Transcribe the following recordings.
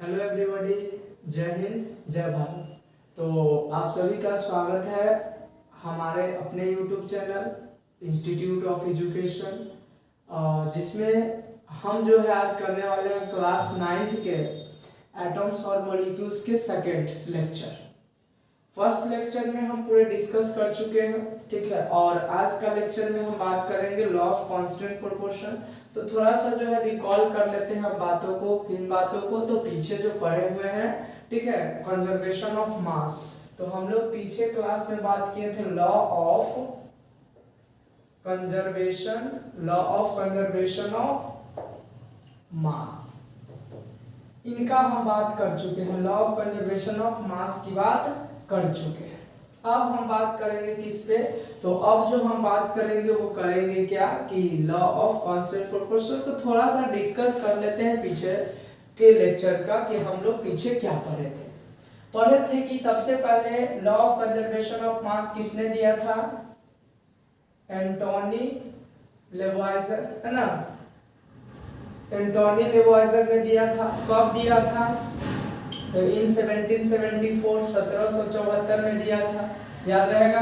Hello everybody, जय हिंद जय भारत। तो आप सभी का स्वागत है हमारे अपने YouTube channel institute of education, जिसमें हम जो है आज करने वाले हैं क्लास 9th के एटम्स और मॉलिक्यूल्स के सेकेंड लेक्चर। फर्स्ट लेक्चर में हम पूरे डिस्कस कर चुके हैं, ठीक है। और आज का लेक्चर में हम बात करेंगे लॉ ऑफ कांस्टेंट प्रोपोर्शन। तो थोड़ा सा जो है रिकॉल कर लेते हैं बातों को, इन बातों को तो पीछे जो पढ़े हुए हैं, ठीक है। कंजर्वेशन ऑफ मास, तो हम लोग पीछे क्लास में बात किए थे लॉ ऑफ कंजर्वेशन ऑफ मास। इनका हम बात कर चुके हैं, लॉ ऑफ कंजर्वेशन ऑफ मास की बात कर चुके हैं। अब हम बात करेंगे किस पे, तो अब जो हम बात करेंगे वो करेंगे क्या कि लॉ ऑफ कांस्टेंट प्रोपोर्शन। तो थोड़ा सा डिस्कस कर लेते हैं पीछे के लेक्चर का कि हम लोग पीछे क्या पढ़े थे कि सबसे पहले लॉ ऑफ कंजर्वेशन ऑफ मास किसने दिया था? एंटोनी लेवॉइजर, है ना। एंटोनी लेवॉइजर ने दिया था। कब दिया था? तो इन 1774 में दिया था, याद रहेगा।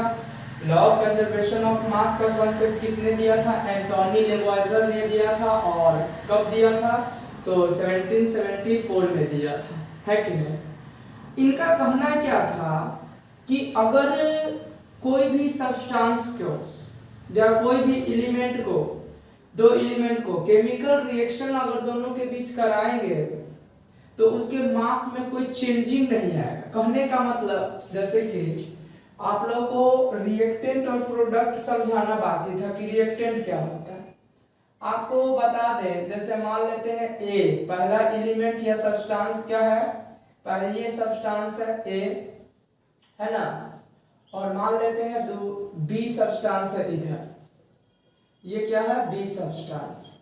लॉ ऑफ कंजर्वेशन ऑफ मास का कॉन्सेप्ट किसने दिया था? एंटोनी लेवॉइजर ने दिया था। और कब दिया था? तो 1774 में दिया था, है कि नहीं। इनका कहना क्या था कि अगर कोई भी सब्सटेंस को या कोई भी एलिमेंट को, दो एलिमेंट को केमिकल रिएक्शन अगर दोनों के बीच कराएंगे तो उसके मास में कोई चेंजिंग नहीं आएगा। कहने का मतलब जैसे कि आप लोगों को रिएक्टेंट और प्रोडक्ट समझाना बाकी था कि रिएक्टेंट क्या होता है। आपको बता दें, जैसे मान लेते हैं ए पहला एलिमेंट या सब्सटेंस क्या है, पहले ये सब्सटेंस है ए, है ना। और मान लेते हैं बी सब्सटेंस है इधर, ये क्या है? बी सब्सटेंस,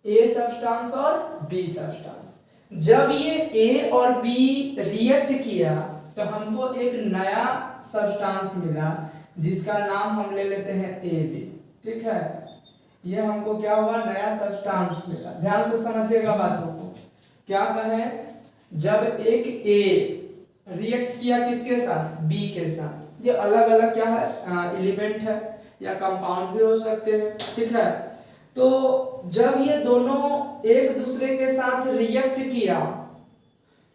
ए सब्सटेंस और बी सब्सटेंस। जब ये ए और बी रिएक्ट किया तो हमको एक नया सब्सटेंस मिला जिसका नाम हम ले लेते हैं ए बी, ठीक है। ये हमको क्या हुआ? नया सब्सटेंस मिला। ध्यान से समझिएगा बातों को। क्या कहें? जब एक ए रिएक्ट किया किसके साथ? बी के साथ। ये अलग अलग क्या है? एलिमेंट है या कंपाउंड भी हो सकते हैं, ठीक है। तो जब ये दोनों एक दूसरे के साथ रिएक्ट किया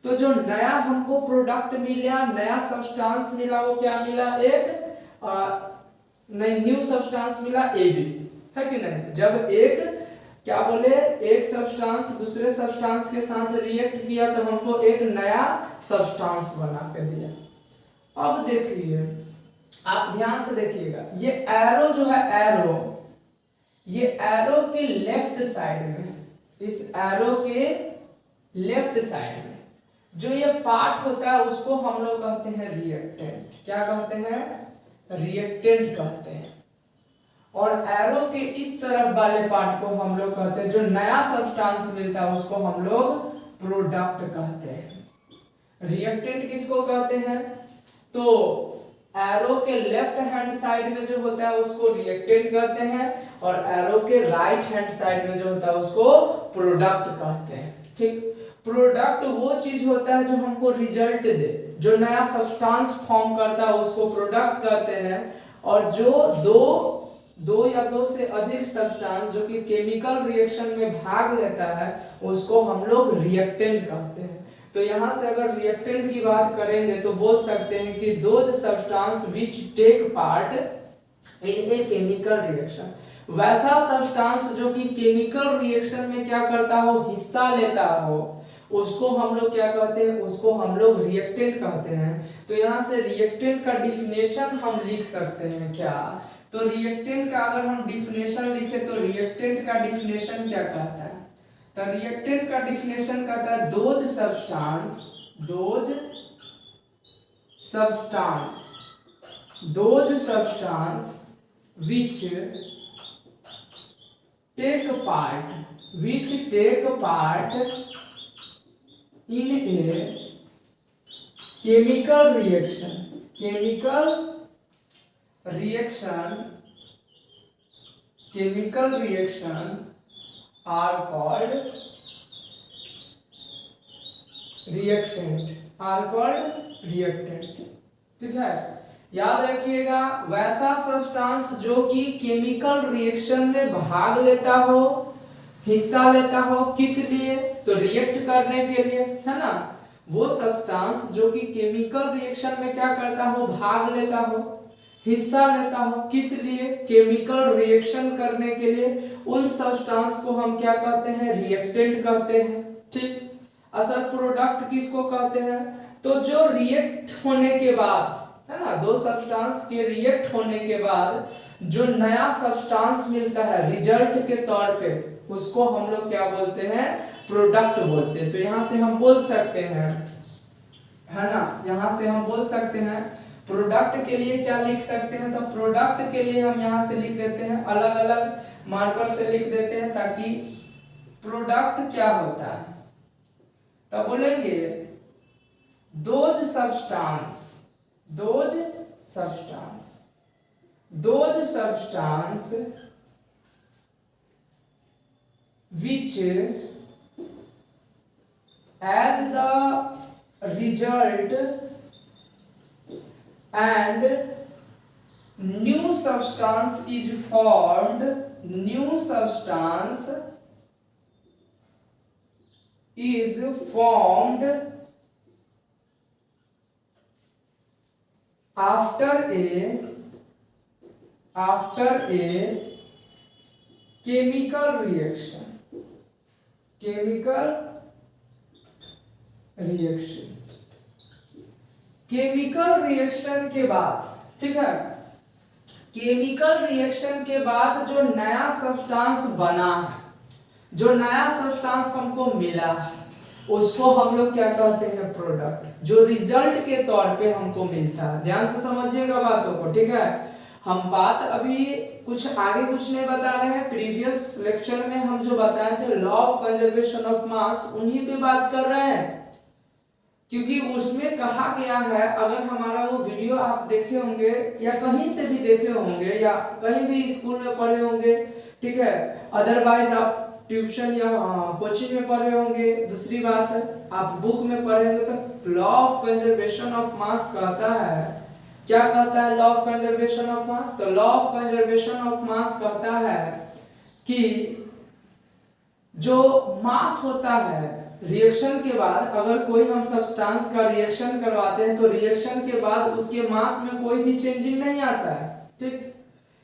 तो जो नया हमको प्रोडक्ट मिला, नया सब्सटेंस मिला, वो क्या मिला? एक न्यू सब्सटेंस मिला ए बी, है कि नहीं। जब एक क्या बोले, एक सब्सटेंस दूसरे सब्सटेंस के साथ रिएक्ट किया तो हमको एक नया सब्सटेंस बना के दिया। अब देखिए, आप ध्यान से देखिएगा, ये एरो जो है, ये एरो के लेफ्ट साइड में, इस एरो के लेफ्ट साइड में जो ये पार्ट होता है उसको हम लोग कहते हैं रिएक्टेंट। क्या कहते हैं? रिएक्टेंट कहते हैं। और एरो के इस तरफ वाले पार्ट को हम लोग कहते हैं, जो नया सब्सटेंस मिलता है उसको हम लोग प्रोडक्ट कहते हैं। रिएक्टेंट किसको कहते हैं? तो एरो के लेफ्ट हैंड साइड में जो होता है उसको रिएक्टेंट कहते हैं, और एरो के राइट हैंड साइड में जो होता है उसको प्रोडक्ट कहते हैं, ठीक। प्रोडक्ट वो चीज होता है जो हमको रिजल्ट दे, जो नया सब्सटेंस फॉर्म करता है उसको प्रोडक्ट कहते हैं। और जो दो या दो से अधिक सब्सटेंस जो कि केमिकल रिएक्शन में भाग लेता है उसको हम लोग रिएक्टेंट कहते हैं। तो यहाँ से अगर रिएक्टेंट की बात करेंगे तो बोल सकते हैं कि those substance which take part in a chemical reaction. वैसा सब्सटेंस जो कि केमिकल रिएक्शन में क्या करता हो, हिस्सा लेता हो, उसको हम लोग क्या कहते हैं? उसको हम लोग रिएक्टेंट कहते हैं। तो यहाँ से रिएक्टेंट का डिफिनेशन हम लिख सकते हैं क्या? तो रिएक्टेंट का अगर हम डिफिनेशन लिखे तो रिएक्टेंट का डिफिनेशन क्या कहता है? तो रिएक्टेंट का डिफिनेशन कहता है those substance which take part in a chemical reaction are called reactant are called reactant. ठीक है, याद रखिएगा वैसा सब्सटेंस जो कि केमिकल रिएक्शन में भाग लेता हो, हिस्सा लेता हो, किस लिए, तो रिएक्ट करने के लिए, है ना। वो सब्सटेंस जो कि केमिकल रिएक्शन में क्या करता हो, भाग लेता हो, हिस्सा लेता हो, किस लिए, केमिकल रिएक्शन करने के लिए, उन सब्सटेंस को हम क्या कहते हैं, रिएक्टेंट कहते हैं। ठीक, असल प्रोडक्ट किसको कहते हैं, तो जो रिएक्ट होने के बाद, है ना, दो सब्सटेंस के रिएक्ट होने के बाद जो नया सब्सटेंस मिलता है रिजल्ट के तौर पे, उसको हम लोग क्या बोलते हैं, प्रोडक्ट बोलते हैं। तो यहां से हम बोल सकते हैं, है ना, यहां से हम बोल सकते हैं प्रोडक्ट के लिए क्या लिख सकते हैं, तो प्रोडक्ट के लिए हम यहां से लिख देते हैं, अलग अलग मार्कर से लिख देते हैं ताकि प्रोडक्ट क्या होता है, तब बोलेंगे those substance, those substance, those substance which as the result and new substance is formed, new substance is formed after a chemical reaction, chemical reaction, chemical reaction के बाद, ठीक है, केमिकल रिएक्शन के बाद जो नया सब्सटेंस बना, जो नया सब्सटेंस हमको मिला, उसको हम लोग क्या कहते हैं, प्रोडक्ट, जो रिजल्ट के तौर पे हमको मिलता है। ध्यान से समझिएगा बातों को, ठीक है। हम बात अभी कुछ आगे कुछ नहीं बता रहे हैं, प्रीवियस लेक्चर में हम जो बताए थे लॉ ऑफ कंजर्वेशन ऑफ मास, उन्हीं पे बात कर रहे हैं, क्योंकि उसमें कहा गया है, अगर हमारा वो वीडियो आप देखे होंगे या कहीं से भी देखे होंगे या कहीं भी स्कूल में पढ़े होंगे, ठीक है, अदरवाइज आप ट्यूशन या कोचिंग में पढ़े होंगे, दूसरी बात है आप बुक में पढ़ेंगे, तो law of conservation of mass कहता है, क्या कहता है law of conservation of mass, तो law of conservation of mass कहता है कि जो मास होता है रिएक्शन के बाद, अगर कोई हम सब्सटेंस का रिएक्शन करवाते हैं तो रिएक्शन के बाद उसके मास में कोई भी चेंजिंग नहीं आता है, ठीक,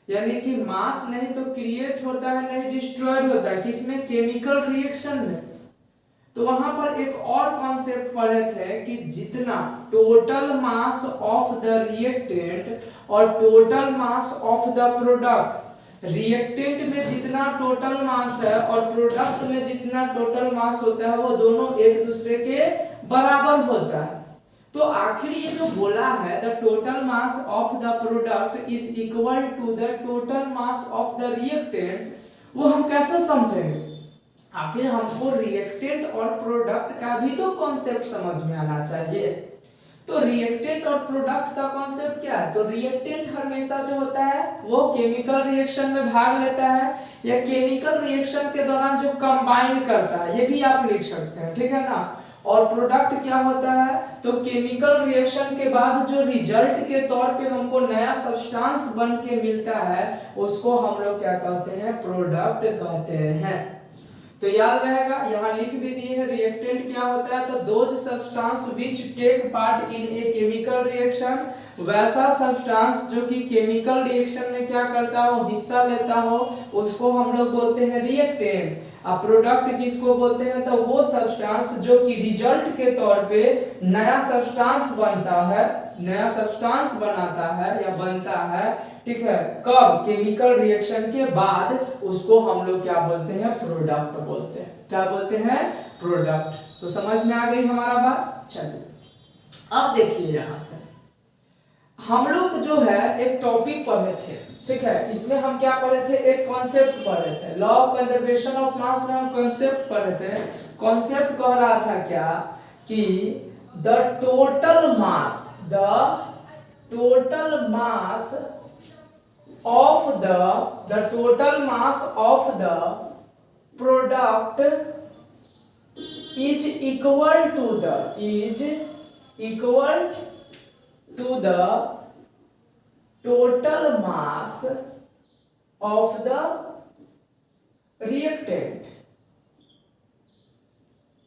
यानी कि मास नहीं तो क्रिएट होता है, नहीं डिस्ट्रॉयड होता है, किसमें, केमिकल रिएक्शन में। तो वहां पर एक और कॉन्सेप्ट पढ़े थे कि जितना total mass of the reactant और total mass of the product, reactant में जितना टोटल मास है और प्रोडक्ट में जितना टोटल मास होता है, वो दोनों एक दूसरे के बराबर होता है। तो आखिर ये जो बोला है the total mass of the product is equal to the total mass of the reactant, वो हम कैसे समझेंगे, आखिर हमको रिएक्टेंट और प्रोडक्ट का भी तो कॉन्सेप्ट समझ में आना चाहिए। तो रिएक्टेंट और प्रोडक्ट का कॉन्सेप्ट क्या है, तो रिएक्टेंट हमेशा जो होता है वो केमिकल रिएक्शन में भाग लेता है या केमिकल रिएक्शन के दौरान जो कंबाइन करता है, ये भी आप लिख सकते हैं, ठीक है ना। और प्रोडक्ट क्या होता है, तो केमिकल रिएक्शन के बाद जो रिजल्ट के तौर पे हमको नया सब्सटेंस बन के मिलता है, उसको हम लोग क्या कहते हैं, प्रोडक्ट कहते हैं। तो याद रहेगा, यहाँ लिख भी दिए है रिएक्टेंट क्या होता है, तो those substance which take part in a chemical reaction, वैसा सब्सटेंस जो कि केमिकल रिएक्शन में क्या करता हो, हिस्सा लेता हो, उसको हम लोग बोलते हैं रिएक्टेंट। अब प्रोडक्ट किसको बोलते हैं, तो वो सब्सटेंस जो कि रिजल्ट के तौर पे नया सब्सटेंस बनता है, नया सब्सटेंस बनाता है या बनता है, ठीक है, कब, केमिकल रिएक्शन के बाद, उसको हम लोग क्या बोलते हैं, प्रोडक्ट बोलते हैं। क्या बोलते हैं, प्रोडक्ट। तो समझ में आ गई हमारा बात। चलिए अब देखिए, यहां से हम लोग जो है एक टॉपिक पढ़े थे, ठीक है, इसमें हम क्या पढ़े थे, एक कॉन्सेप्ट पढ़े थे, लॉ ऑफ कंजर्वेशन ऑफ मास में हम कॉन्सेप्ट पढ़े थे। कॉन्सेप्ट कह रहा था क्या, कि the total mass, the total mass of the total mass of the product is equal to the total mass of the reactant.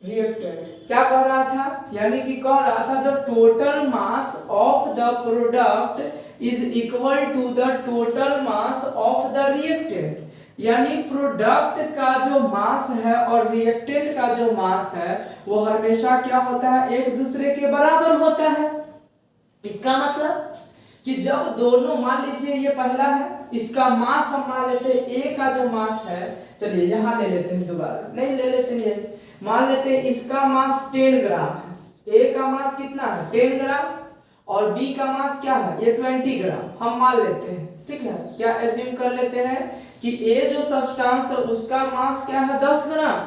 क्या कह रहा था, यानी कि कह रहा था the total mass of the product is equal to the total mass of the reactant, यानी प्रोडक्ट का जो मास है और रिएक्टेंट का जो मास है वो हमेशा क्या होता है, एक दूसरे के बराबर होता है। इसका मतलब कि जब दोनों, मान लीजिए ये पहला है, इसका मास हम मान लेते हैं, ए का जो मास है, चलिए यहाँ ले लेते हैं, दोबारा नहीं ले लेते हैं, मान लेते हैं इसका मास 10 ग्राम है, ए का मास कितना है 10 ग्राम और बी का मास क्या है ये 20 ग्राम हम मान लेते हैं। ठीक है, क्या एज्यूम कर लेते हैं कि ए जो सब्सटेंस है उसका मास क्या है 10 ग्राम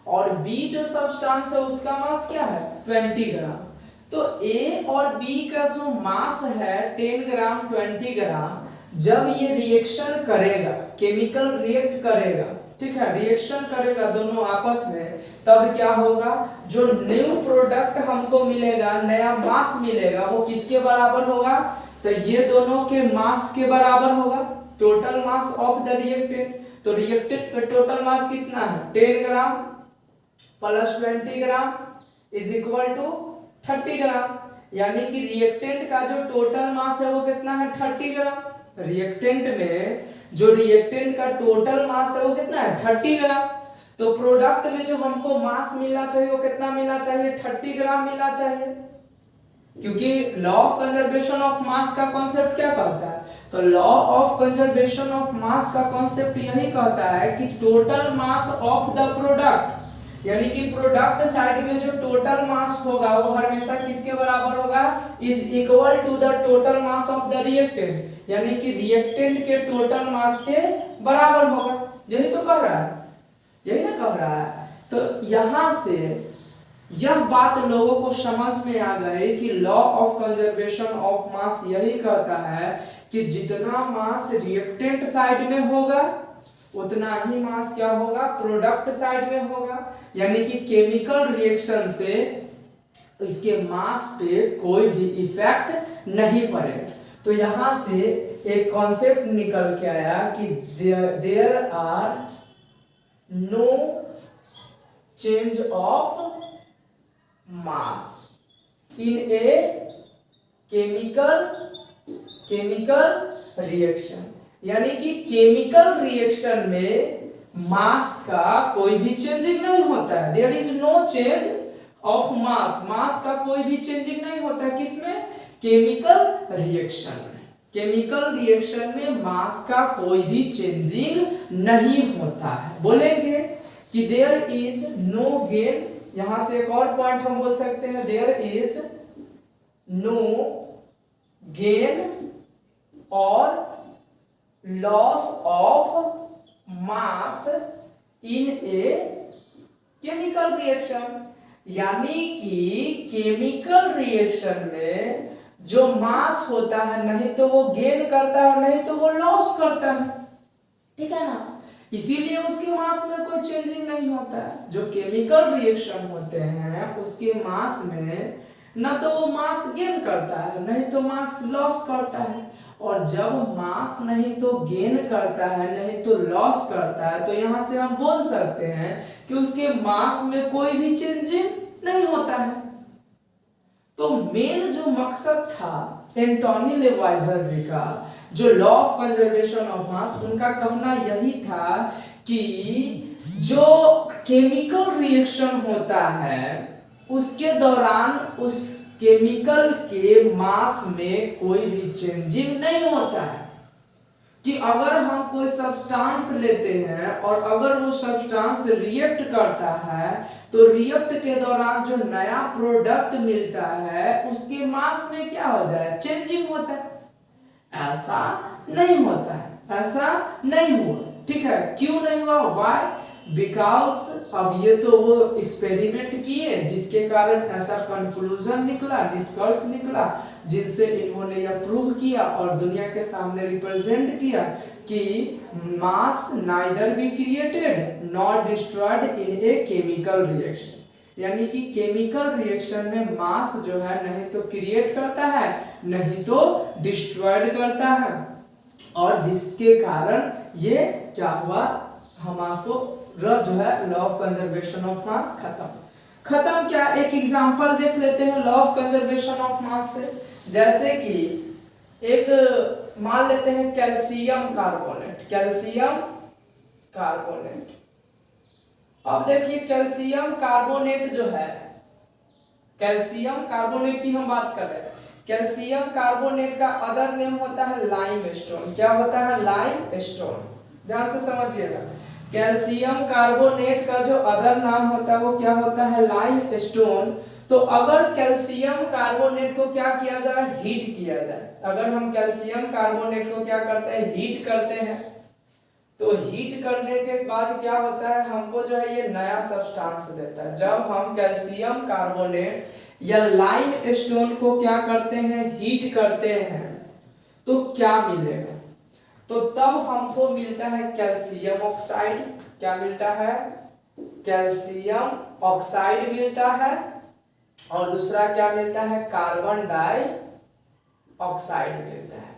और बी जो सब्सटेंस है उसका मास क्या है 20 ग्राम। तो ए और बी का जो मास है 10 ग्राम 20 ग्राम, जब ये रिएक्शन करेगा, केमिकल रिएक्ट करेगा, ठीक है, रिएक्शन करेगा दोनों आपस में, तब क्या होगा, जो न्यू प्रोडक्ट हमको मिलेगा, नया मास मिलेगा, वो किसके बराबर होगा, तो ये दोनों के मास के बराबर होगा, total mass of the reactant. तो रिएक्टेंट का टोटल मास कितना है 10 gram plus 20 gram is equal to 30 gram, यानी कि रिएक्टेंट का जो टोटल मास है वो कितना है 30 ग्राम। रिएक्टेंट में जो रिएक्टेंट का टोटल मास है वो कितना है 30 ग्राम। तो प्रोडक्ट में जो हमको मास मिलना चाहिए वो कितना मिलना चाहिए 30 ग्राम मिलना चाहिए, क्योंकि लॉ ऑफ कंजर्वेशन ऑफ मास का कॉन्सेप्ट क्या कहता है, तो लॉ ऑफ कंजर्वेशन ऑफ मास का कॉन्सेप्ट यही कहता है कि total mass of the product, यानी कि प्रोडक्ट साइड में जो टोटल मास होगा वो हमेशा किसके बराबर होगा, is equal to the total mass of the reactant, यानी कि रिएक्टेंट के टोटल मास के बराबर होगा। यही तो कर रहा है, यही ना कर रहा है। तो यहां से यह बात लोगों को समझ में आ गई कि लॉ ऑफ कंजर्वेशन ऑफ मास यही कहता है कि जितना मास रिएक्टेंट साइड में होगा उतना ही मास क्या होगा प्रोडक्ट साइड में होगा, यानी कि केमिकल रिएक्शन से इसके मास पे कोई भी इफेक्ट नहीं पड़ेगा। तो यहां से एक कॉन्सेप्ट निकल के आया कि there are no change of mass in a chemical reaction, यानी कि केमिकल रिएक्शन में मास का कोई भी चेंजिंग नहीं होता है। There is no change of mass, mass का कोई भी चेंजिंग नहीं होता है किसमें, केमिकल रिएक्शन में। केमिकल रिएक्शन में मास का कोई भी चेंजिंग नहीं होता है। बोलेंगे कि देयर इज नो गेन, यहां से एक और पॉइंट हम बोल सकते हैं, देयर इज नो गेन और loss of mass in a chemical reaction, यानी कि केमिकल रिएक्शन में जो मास होता है नहीं तो वो गेन करता है और नहीं तो वो लॉस करता है, ठीक है ना, इसीलिए उसके मास में कोई चेंजिंग नहीं होता है। जो केमिकल रिएक्शन होते हैं उसके मास में ना तो वो मास गेन करता है नहीं तो मास लॉस करता है, और जब मास नहीं तो गेन करता है नहीं तो लॉस करता है तो यहां से हम बोल सकते हैं कि उसके मास में कोई भी चेंजिंग नहीं होता है। तो मेन जो मकसद था एंटोनी लेवाइजर जी का, जो लॉ ऑफ कंजर्वेशन ऑफ मास, उनका कहना यही था कि जो केमिकल रिएक्शन होता है उसके दौरान उस केमिकल के मास में कोई भी चेंजिंग नहीं होता है, कि अगर हम कोई सब्सटेंस लेते हैं और अगर वो सब्सटेंस रिएक्ट करता है तो रिएक्ट के दौरान जो नया प्रोडक्ट मिलता है उसके मास में क्या हो जाए चेंजिंग हो जाए, ऐसा नहीं होता है, ऐसा नहीं हुआ, ठीक है। क्यों नहीं हुआ, व्हाई, बिकॉज अब ये तो वो एक्सपेरिमेंट किए जिसके कारण ऐसा कंक्लूजन निकला, निष्कर्ष निकला, जिनसे इन्होंने यह प्रूव किया और दुनिया के सामने रिप्रेजेंट किया कि mass neither be created not destroyed in a chemical reaction, यानी कि केमिकल रिएक्शन में मास जो है नहीं तो क्रिएट करता है नहीं तो डिस्ट्रॉयड करता है, और जिसके कारण ये क्या हुआ, हमारे जो है लॉ ऑफ कंजर्वेशन ऑफ मास खत्म। क्या एक एग्जांपल देख लेते हैं लॉ ऑफ कंजर्वेशन ऑफ मास से। जैसे कि एक मान लेते हैं कैल्शियम कार्बोनेट। अब देखिए कैल्शियम कार्बोनेट जो है, कैल्शियम कार्बोनेट की हम बात कर रहे हैं। कैल्शियम कार्बोनेट का अदर नेम होता है लाइमस्टोन। क्या होता है? लाइमस्टोन। ध्यान से समझिएगा, कैल्शियम कार्बोनेट का जो अदर नाम होता है वो क्या होता है? लाइमस्टोन। तो अगर कैल्शियम कार्बोनेट को क्या किया जाए? हीट किया जाए। अगर हम कैल्शियम कार्बोनेट को क्या करते हैं? हीट करते हैं, तो हीट करने के बाद क्या होता है, हमको जो है ये नया सब्सटेंस देता है। जब हम कैल्शियम कार्बोनेट या लाइमस्टोन को क्या करते हैं? हीट करते हैं, तो क्या मिलेगा? तो तब हमको मिलता है कैल्शियम ऑक्साइड। क्या मिलता है? कैल्शियम ऑक्साइड मिलता है। और दूसरा क्या मिलता है? कार्बन डाइऑक्साइड मिलता है।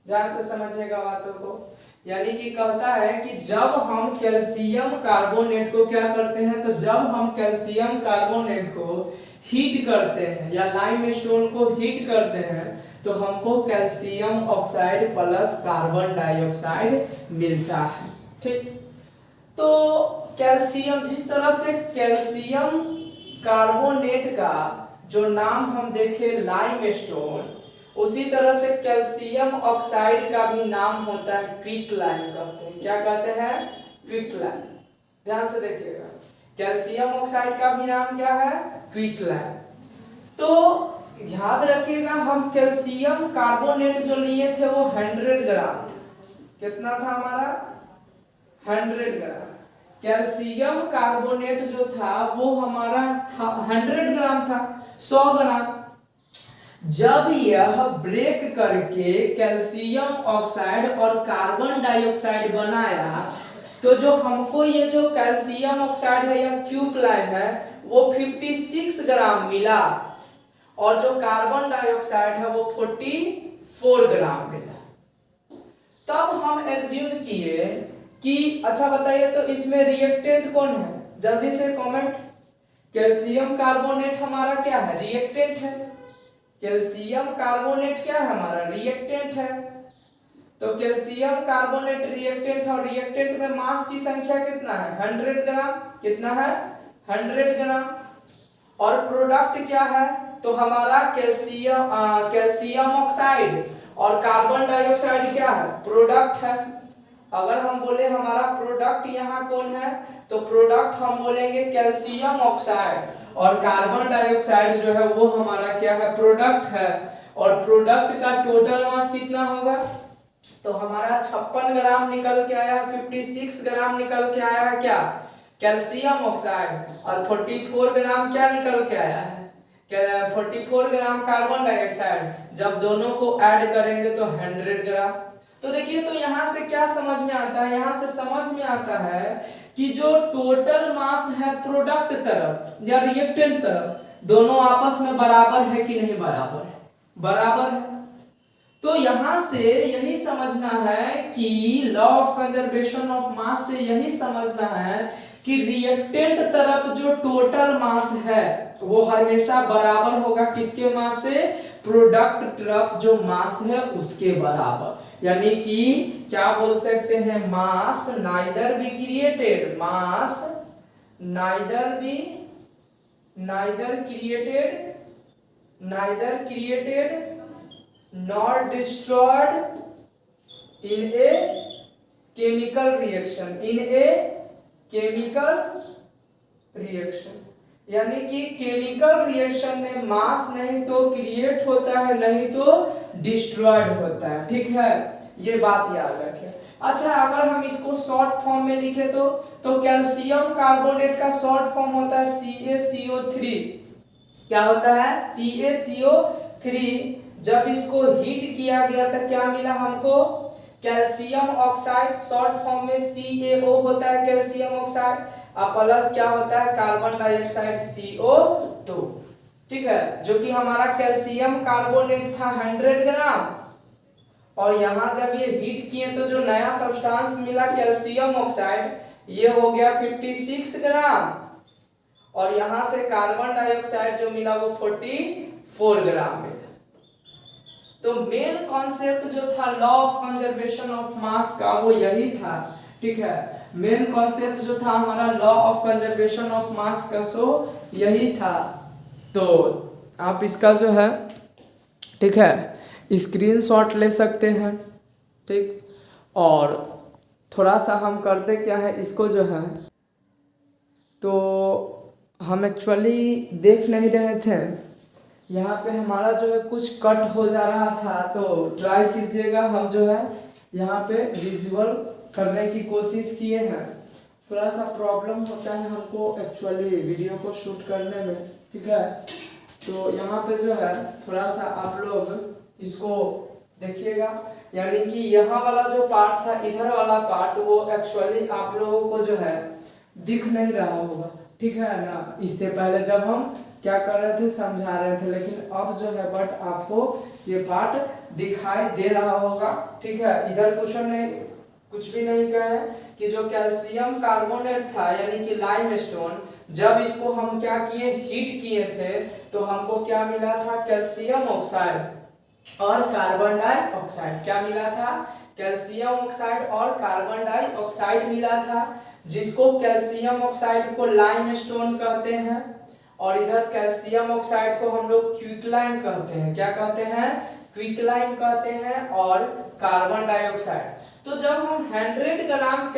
ध्यान से समझिएगा बातों को। यानी कि कहता है कि जब हम कैल्शियम कार्बोनेट को क्या करते हैं, तो जब हम कैल्शियम कार्बोनेट को हीट करते हैं या लाइमस्टोन को हीट करते हैं, तो हमको calcium oxide plus carbon dioxide मिलता है। ठीक, तो कैल्शियम, जिस तरह से कैल्शियम कार्बोनेट का जो नाम हम देखे लाइमस्टोन, उसी तरह से कैल्शियम ऑक्साइड का भी नाम होता है क्विकलाइम कहते हैं। क्या कहते हैं? क्विकलाइम। ध्यान से देखिएगा, कैल्शियम ऑक्साइड का भी नाम क्या है? क्विकलाइम। तो याद रखिएगा, हम कैल्शियम कार्बोनेट जो लिए थे वो 100 ग्राम था। कितना था हमारा? 100 ग्राम। कैल्शियम कार्बोनेट जो था वो हमारा 100 ग्राम था, 100 ग्राम। जब यह ब्रेक करके कैल्शियम ऑक्साइड और कार्बन डाइऑक्साइड बनाया, तो जो हमको ये जो कैल्शियम ऑक्साइड है या क्विकलाइम है वो 56 ग्राम मिला, और जो कार्बन डाइऑक्साइड है वो 44 ग्राम मिला। तब हम एज्यूम किए कि अच्छा बताइए तो इसमें रिएक्टेंट कौन है? जल्दी से कमेंट। कैल्शियम कार्बोनेट हमारा क्या है? रिएक्टेंट है। कैल्शियम कार्बोनेट क्या है? हमारा रिएक्टेंट है। तो कैल्शियम कार्बोनेट रिएक्टेंट है, और रिएक्टेंट में मास की संख्या कितना है? 100 ग्राम। कितना है? 100 ग्राम। और प्रोडक्ट क्या है? तो हमारा कैल्शियम ऑक्साइड और कार्बन डाइऑक्साइड क्या है? प्रोडक्ट है। अगर हम बोले हमारा प्रोडक्ट यहाँ कौन है, तो प्रोडक्ट हम बोलेंगे कैल्शियम ऑक्साइड, और कार्बन डाइऑक्साइड जो है वो हमारा क्या है? प्रोडक्ट है। और प्रोडक्ट का टोटल मास कितना होगा? तो हमारा 56 ग्राम निकल के आया, 56 ग्राम निकल के आया है क्या? Calcium oxide. और 44 ग्राम क्या निकल के आया है? 44 ग्राम कार्बन डाइऑक्साइड। जब दोनों को ऐड करेंगे तो 100 ग्राम। तो देखिए, तो यहाँ से क्या समझ में आता है? यहाँ से समझ में आता है कि जो टोटल मास है प्रोडक्ट तरफ या रिएक्टेंट तरफ, दोनों आपस में बराबर है कि नहीं? बराबर है, बराबर है। तो यहाँ से यही समझना है कि लॉ ऑफ कंजर्वेशन ऑफ मास से यही समझना है कि रिएक्टेंट तरफ जो टोटल मास है वो हमेशा बराबर होगा किसके मास से? प्रोडक्ट तरफ जो मास है उसके बराबर। यानी कि क्या बोल सकते हैं? Mass neither be created, mass neither created not destroyed in a chemical reaction. यानी कि केमिकल रिएक्शन में मास नहीं तो क्रिएट होता है, नहीं तो डिस्ट्रॉयड होता है। ठीक है, ये बात याद रखें। अच्छा, अगर हम इसको शॉर्ट फॉर्म में लिखे तो कैल्शियम कार्बोनेट का शॉर्ट फॉर्म होता है CaCO3। क्या होता है? CaCO3। जब इसको हीट किया गया तो क्या मिला हमको? Calcium oxide. शॉर्ट फॉर्म में CaO होता है कैल्शियम ऑक्साइड। और प्लस क्या होता है कार्बन डाइऑक्साइड CO2, ठीक है, जो कि हमारा कैल्शियम कार्बोनेट था 100 ग्राम, और यहाँ जब ये हीट किए तो जो नया सब्सटेंस मिला कैल्शियम ऑक्साइड ये हो गया 56 ग्राम, और यहाँ से कार्बन डाइऑक्साइड जो मिला वो 44 ग्राम मिला। तो मेन कॉन्सेप्ट जो था लॉ ऑफ कंजर्वेशन ऑफ मास का वो यही था, ठीक है, मेन कॉन्सेप्ट जो था हमारा लॉ ऑफ कंजर्वेशन ऑफ मास का सो यही था। तो आप इसका जो है, ठीक है, स्क्रीनशॉट ले सकते हैं, ठीक, और थोड़ा सा हम करते क्या है इसको जो है, तो हम एक्चुअली देख नहीं रहे थे, यहाँ पे हमारा जो है कुछ कट हो जा रहा था, तो ट्राई कीजिएगा, हम जो है यहाँ पे विजुअल करने की कोशिश किए हैं। थोड़ा सा प्रॉब्लम होता है हमको एक्चुअली वीडियो को शूट करने में, ठीक है, तो यहाँ पे जो है थोड़ा सा आप लोग इसको देखिएगा, यानी कि यहाँ वाला जो पार्ट था, इधर वाला पार्ट, वो एक्चुअली आप लोगों को जो है दिख नहीं रहा होगा, ठीक है ना, इससे पहले जब हम क्या कर रहे थे समझा रहे थे, लेकिन अब जो है बट आपको ये पार्ट दिखाई दे रहा होगा, ठीक है। इधर कुछ भी नहीं कहे कि जो कैल्शियम कार्बोनेट था यानी कि लाइमस्टोन, जब इसको हम क्या किए हीट किए थे तो हमको क्या मिला था कैल्शियम ऑक्साइड और कार्बन डाइऑक्साइड, क्या मिला था कैल्शियम ऑक्साइड और कार्बन डाइऑक्साइड मिला था, जिसको कैल्शियम ऑक्साइड को लाइमस्टोन कहते हैं और इधर कैल्शियम ऑक्साइड को हम लोग क्विकलाइन कहते हैं, क्या कहते हैं क्विकलाइन कहते हैं, और कार्बन डाइऑक्साइड। तो जब हम 100 ग्राम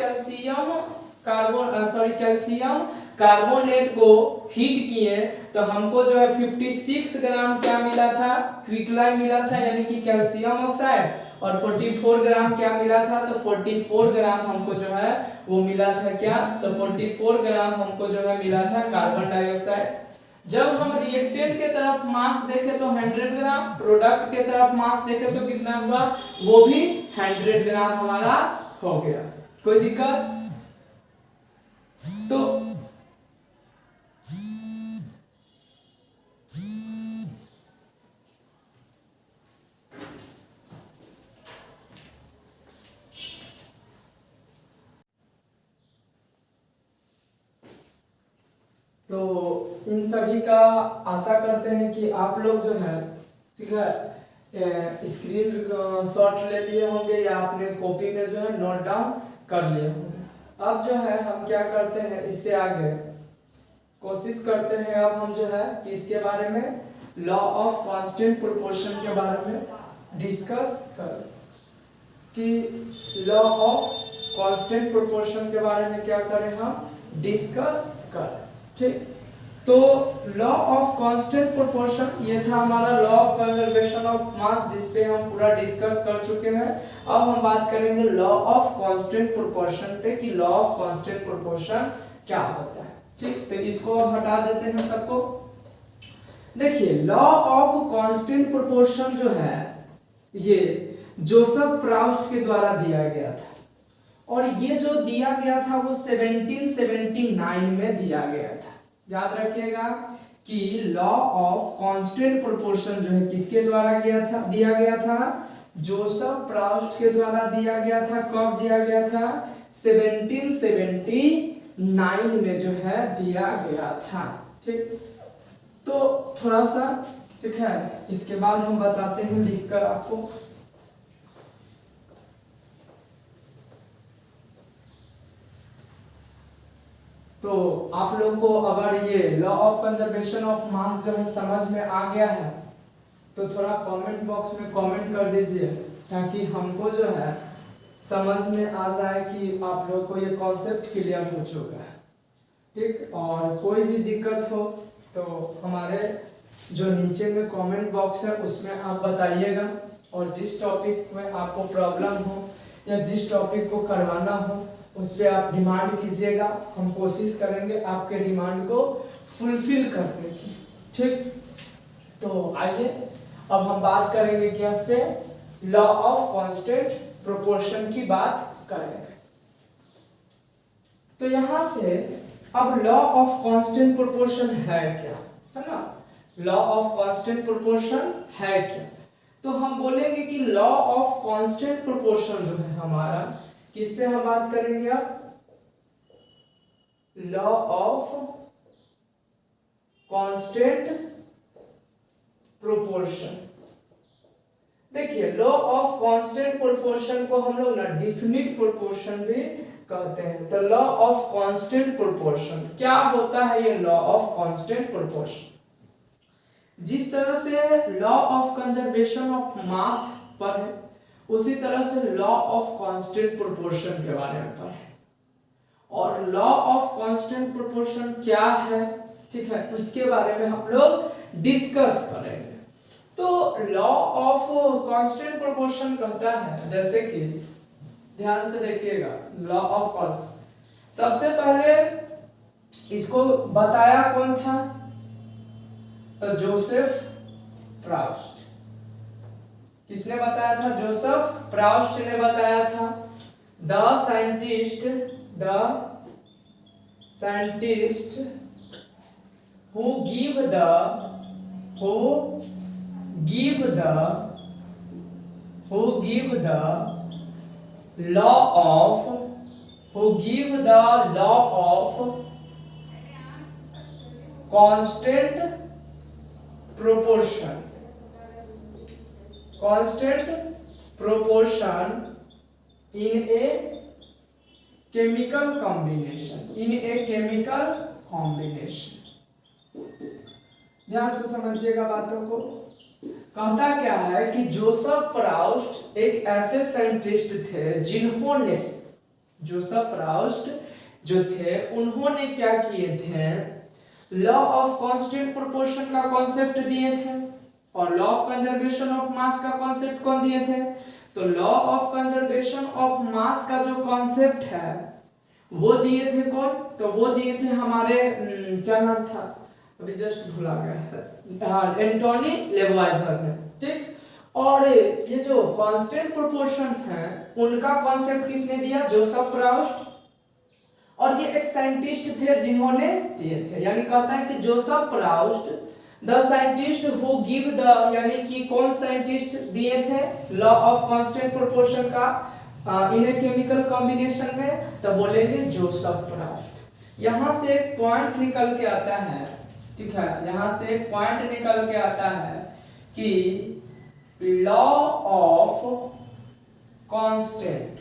कैल्शियम कार्बोनेट को हीट किए तो हमको जो है 56 ग्राम क्या मिला था क्विकलाइन मिला था यानी कि कैल्शियम ऑक्साइड, और 44 ग्राम क्या मिला था, तो 44 ग्राम हमको जो है वो मिला था क्या, तो 44 ग्राम हमको जो है मिला था कार्बन डाइऑक्साइड। जब हम रिएक्टेंट के तरफ मास देखे तो 100 ग्राम, प्रोडक्ट के तरफ मास देखे तो कितना हुआ, वो भी 100 ग्राम हमारा हो गया। कोई दिक्कत? तो इन सभी का आशा करते हैं कि आप लोग जो है, ठीक है, स्क्रीन शॉट ले लिए होंगे या अपने कॉपी में जो है नोट डाउन कर लिए होंगे। अब जो है हम क्या करते हैं, इससे आगे कोशिश करते हैं अब हम जो है कि इसके बारे में लॉ ऑफ कांस्टेंट प्रोपोर्शन के बारे में डिस्कस कर, कि लॉ ऑफ कांस्टेंट प्रोपोर्शन के बारे में क्या करें हम डिस्कस कर, ठीक। तो लॉ ऑफ कांस्टेंट प्रोपोर्शन ये था हमारा लॉ ऑफ कंजर्वेशन ऑफ मास, जिस पे हम पूरा डिस्कस कर चुके हैं। अब हम बात करेंगे लॉ ऑफ कांस्टेंट प्रोपोर्शन पे कि लॉ ऑफ कांस्टेंट प्रोपोर्शन क्या होता है, ठीक। तो इसको अब हटा देते हैं सबको। देखिए लॉ ऑफ कांस्टेंट प्रोपोर्शन जो है ये जोसेफ प्राउस्ट के द्वारा दिया गया था, और ये जो दिया गया था वो 1779 में दिया गया था। याद रखिएगा कि लॉ ऑफ कांस्टेंट प्रोपोर्शन जो है किसके द्वारा दिया गया था, जोसेफ प्राउस्ट के द्वारा दिया गया था। कब दिया गया था, 1779 में जो है दिया गया था, ठीक। तो थोड़ा सा, ठीक है, इसके बाद हम बताते हैं लिखकर आपको। तो आप लोग को अगर ये लॉ ऑफ कंजर्वेशन ऑफ मास जो है समझ में आ गया है तो थोड़ा कमेंट बॉक्स में कमेंट कर दीजिए, ताकि हमको जो है समझ में आ जाए कि आप लोग को ये कॉन्सेप्ट क्लियर हो चुका है, ठीक। और कोई भी दिक्कत हो तो हमारे जो नीचे में कमेंट बॉक्स है उसमें आप बताइएगा, और जिस टॉपिक में आपको प्रॉब्लम हो या जिस टॉपिक को करवाना हो उस पर आप डिमांड कीजिएगा, हम कोशिश करेंगे आपके डिमांड को फुलफिल करने की, ठीक। तो आइए अब हम बात करेंगे कि इस पे लॉ ऑफ कांस्टेंट प्रोपोर्शन की बात करेंगे। तो यहाँ से अब लॉ ऑफ कांस्टेंट प्रोपोर्शन है क्या, है ना, लॉ ऑफ कांस्टेंट प्रोपोर्शन है क्या, तो हम बोलेंगे कि लॉ ऑफ कांस्टेंट प्रोपोर्शन जो है हमारा, किस पे हम बात करेंगे अब, लॉ ऑफ कांस्टेंट प्रोपोर्शन। देखिए लॉ ऑफ कांस्टेंट प्रोपोर्शन को हम लोग ना डिफिनिट प्रोपोर्शन भी कहते हैं। तो लॉ ऑफ कांस्टेंट प्रोपोर्शन क्या होता है, ये लॉ ऑफ कांस्टेंट प्रोपोर्शन जिस तरह से लॉ ऑफ कंजर्वेशन ऑफ मास पर है, उसी तरह से लॉ ऑफ कांस्टेंट प्रोपोर्शन के बारे में पढ़े। और लॉ ऑफ कांस्टेंट प्रोपोर्शन क्या है, ठीक है, उसके बारे में हम लोग डिस्कस करेंगे। तो लॉ ऑफ कांस्टेंट प्रोपोर्शन कहता है, जैसे कि ध्यान से देखिएगा, लॉ ऑफ कांस्टेंट सबसे पहले इसको बताया कौन था, तो जोसेफ प्राउस्ट। किसने बताया था, जोसेफ प्राउस्ट ने बताया था। The scientist who give the law of constant proportion in a chemical combination। ध्यान से समझिएगा बातों को। कहता क्या है कि जोसेफ प्राउस्ट एक ऐसे साइंटिस्ट थे जिन्होंने, जोसेफ प्राउस्ट जो थे उन्होंने क्या किए थे, लॉ ऑफ कांस्टेंट प्रोपोर्शन का कॉन्सेप्ट दिए थे और लॉ ऑफ कंजर्वेशन ऑफ मास का कॉन्सेप्ट कौन दिए थे। तो लॉ ऑफ कंजर्वेशन ऑफ मास का जो कॉन्सेप्ट है वो दिए थे कौन, तो वो दिए थे हमारे क्या नाम था, अभी जस्ट भुला गया है, एंटोनी लेवॉइजर ने, ठीक। और ये जो कांस्टेंट प्रोपोर्शंस हैं उनका कॉन्सेप्ट किसने दिया, जोसेफ प्राउस्ट। और ये एक साइंटिस्ट थे जिन्होंने दिए थे, यानी कहता है कि Joseph Proust the scientist who give the, यानी कि कौन साइंटिस्ट दिए थे लॉ ऑफ कांस्टेंट प्रोपोर्शन का इन ए केमिकल कॉम्बिनेशन में, तो बोलेंगे जोसेफ प्राउस्ट। यहां से एक पॉइंट निकल के आता है, ठीक है, यहां से एक पॉइंट निकल के आता है कि लॉ ऑफ कांस्टेंट,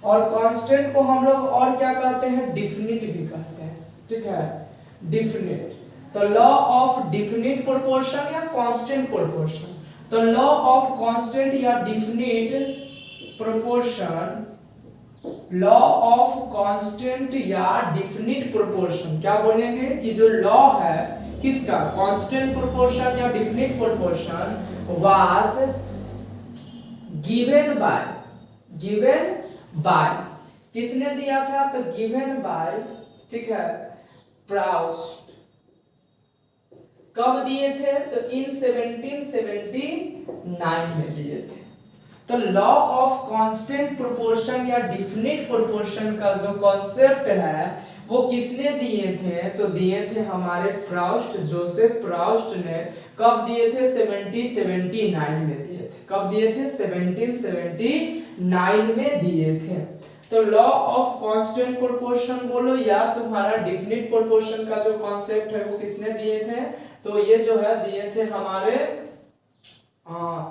और कांस्टेंट को हम लोग और क्या कहते हैं, डिफिनिट भी कहते हैं, ठीक है, डिफिनिट। तो लॉ ऑफ डिफिनिट प्रोपोर्शन या कांस्टेंट प्रोपोर्शन, तो लॉ ऑफ कांस्टेंट या definite proportion, law of constant या डिफिनिट प्रोपोर्शन, क्या बोलेंगे कि जो लॉ है किसका, कांस्टेंट प्रोपोर्शन या definite proportion was given bye, किसने दिया था, तो गिवन बाय, ठीक है, प्राउस्ट। कब दिए थे, तो इन 1779 में दिए थे। तो लॉ ऑफ कांस्टेंट प्रोपोर्शन या डिफिनिट प्रोपोर्शन का जो कॉन्सेप्ट है वो किसने दिए थे, तो दिए थे हमारे प्राउस्ट, जोसेफ प्राउस्ट ने। कब दिए थे, 1779 में दिए थे। कब दिए थे, 1779 में दिए थे। तो लॉ ऑफ कांस्टेंट प्रोपोर्शन बोलो या तुम्हारा डिफिनिट प्रोपोर्शन का जो कॉन्सेप्ट है वो किसने दिए थे, तो ये जो है दिए थे हमारे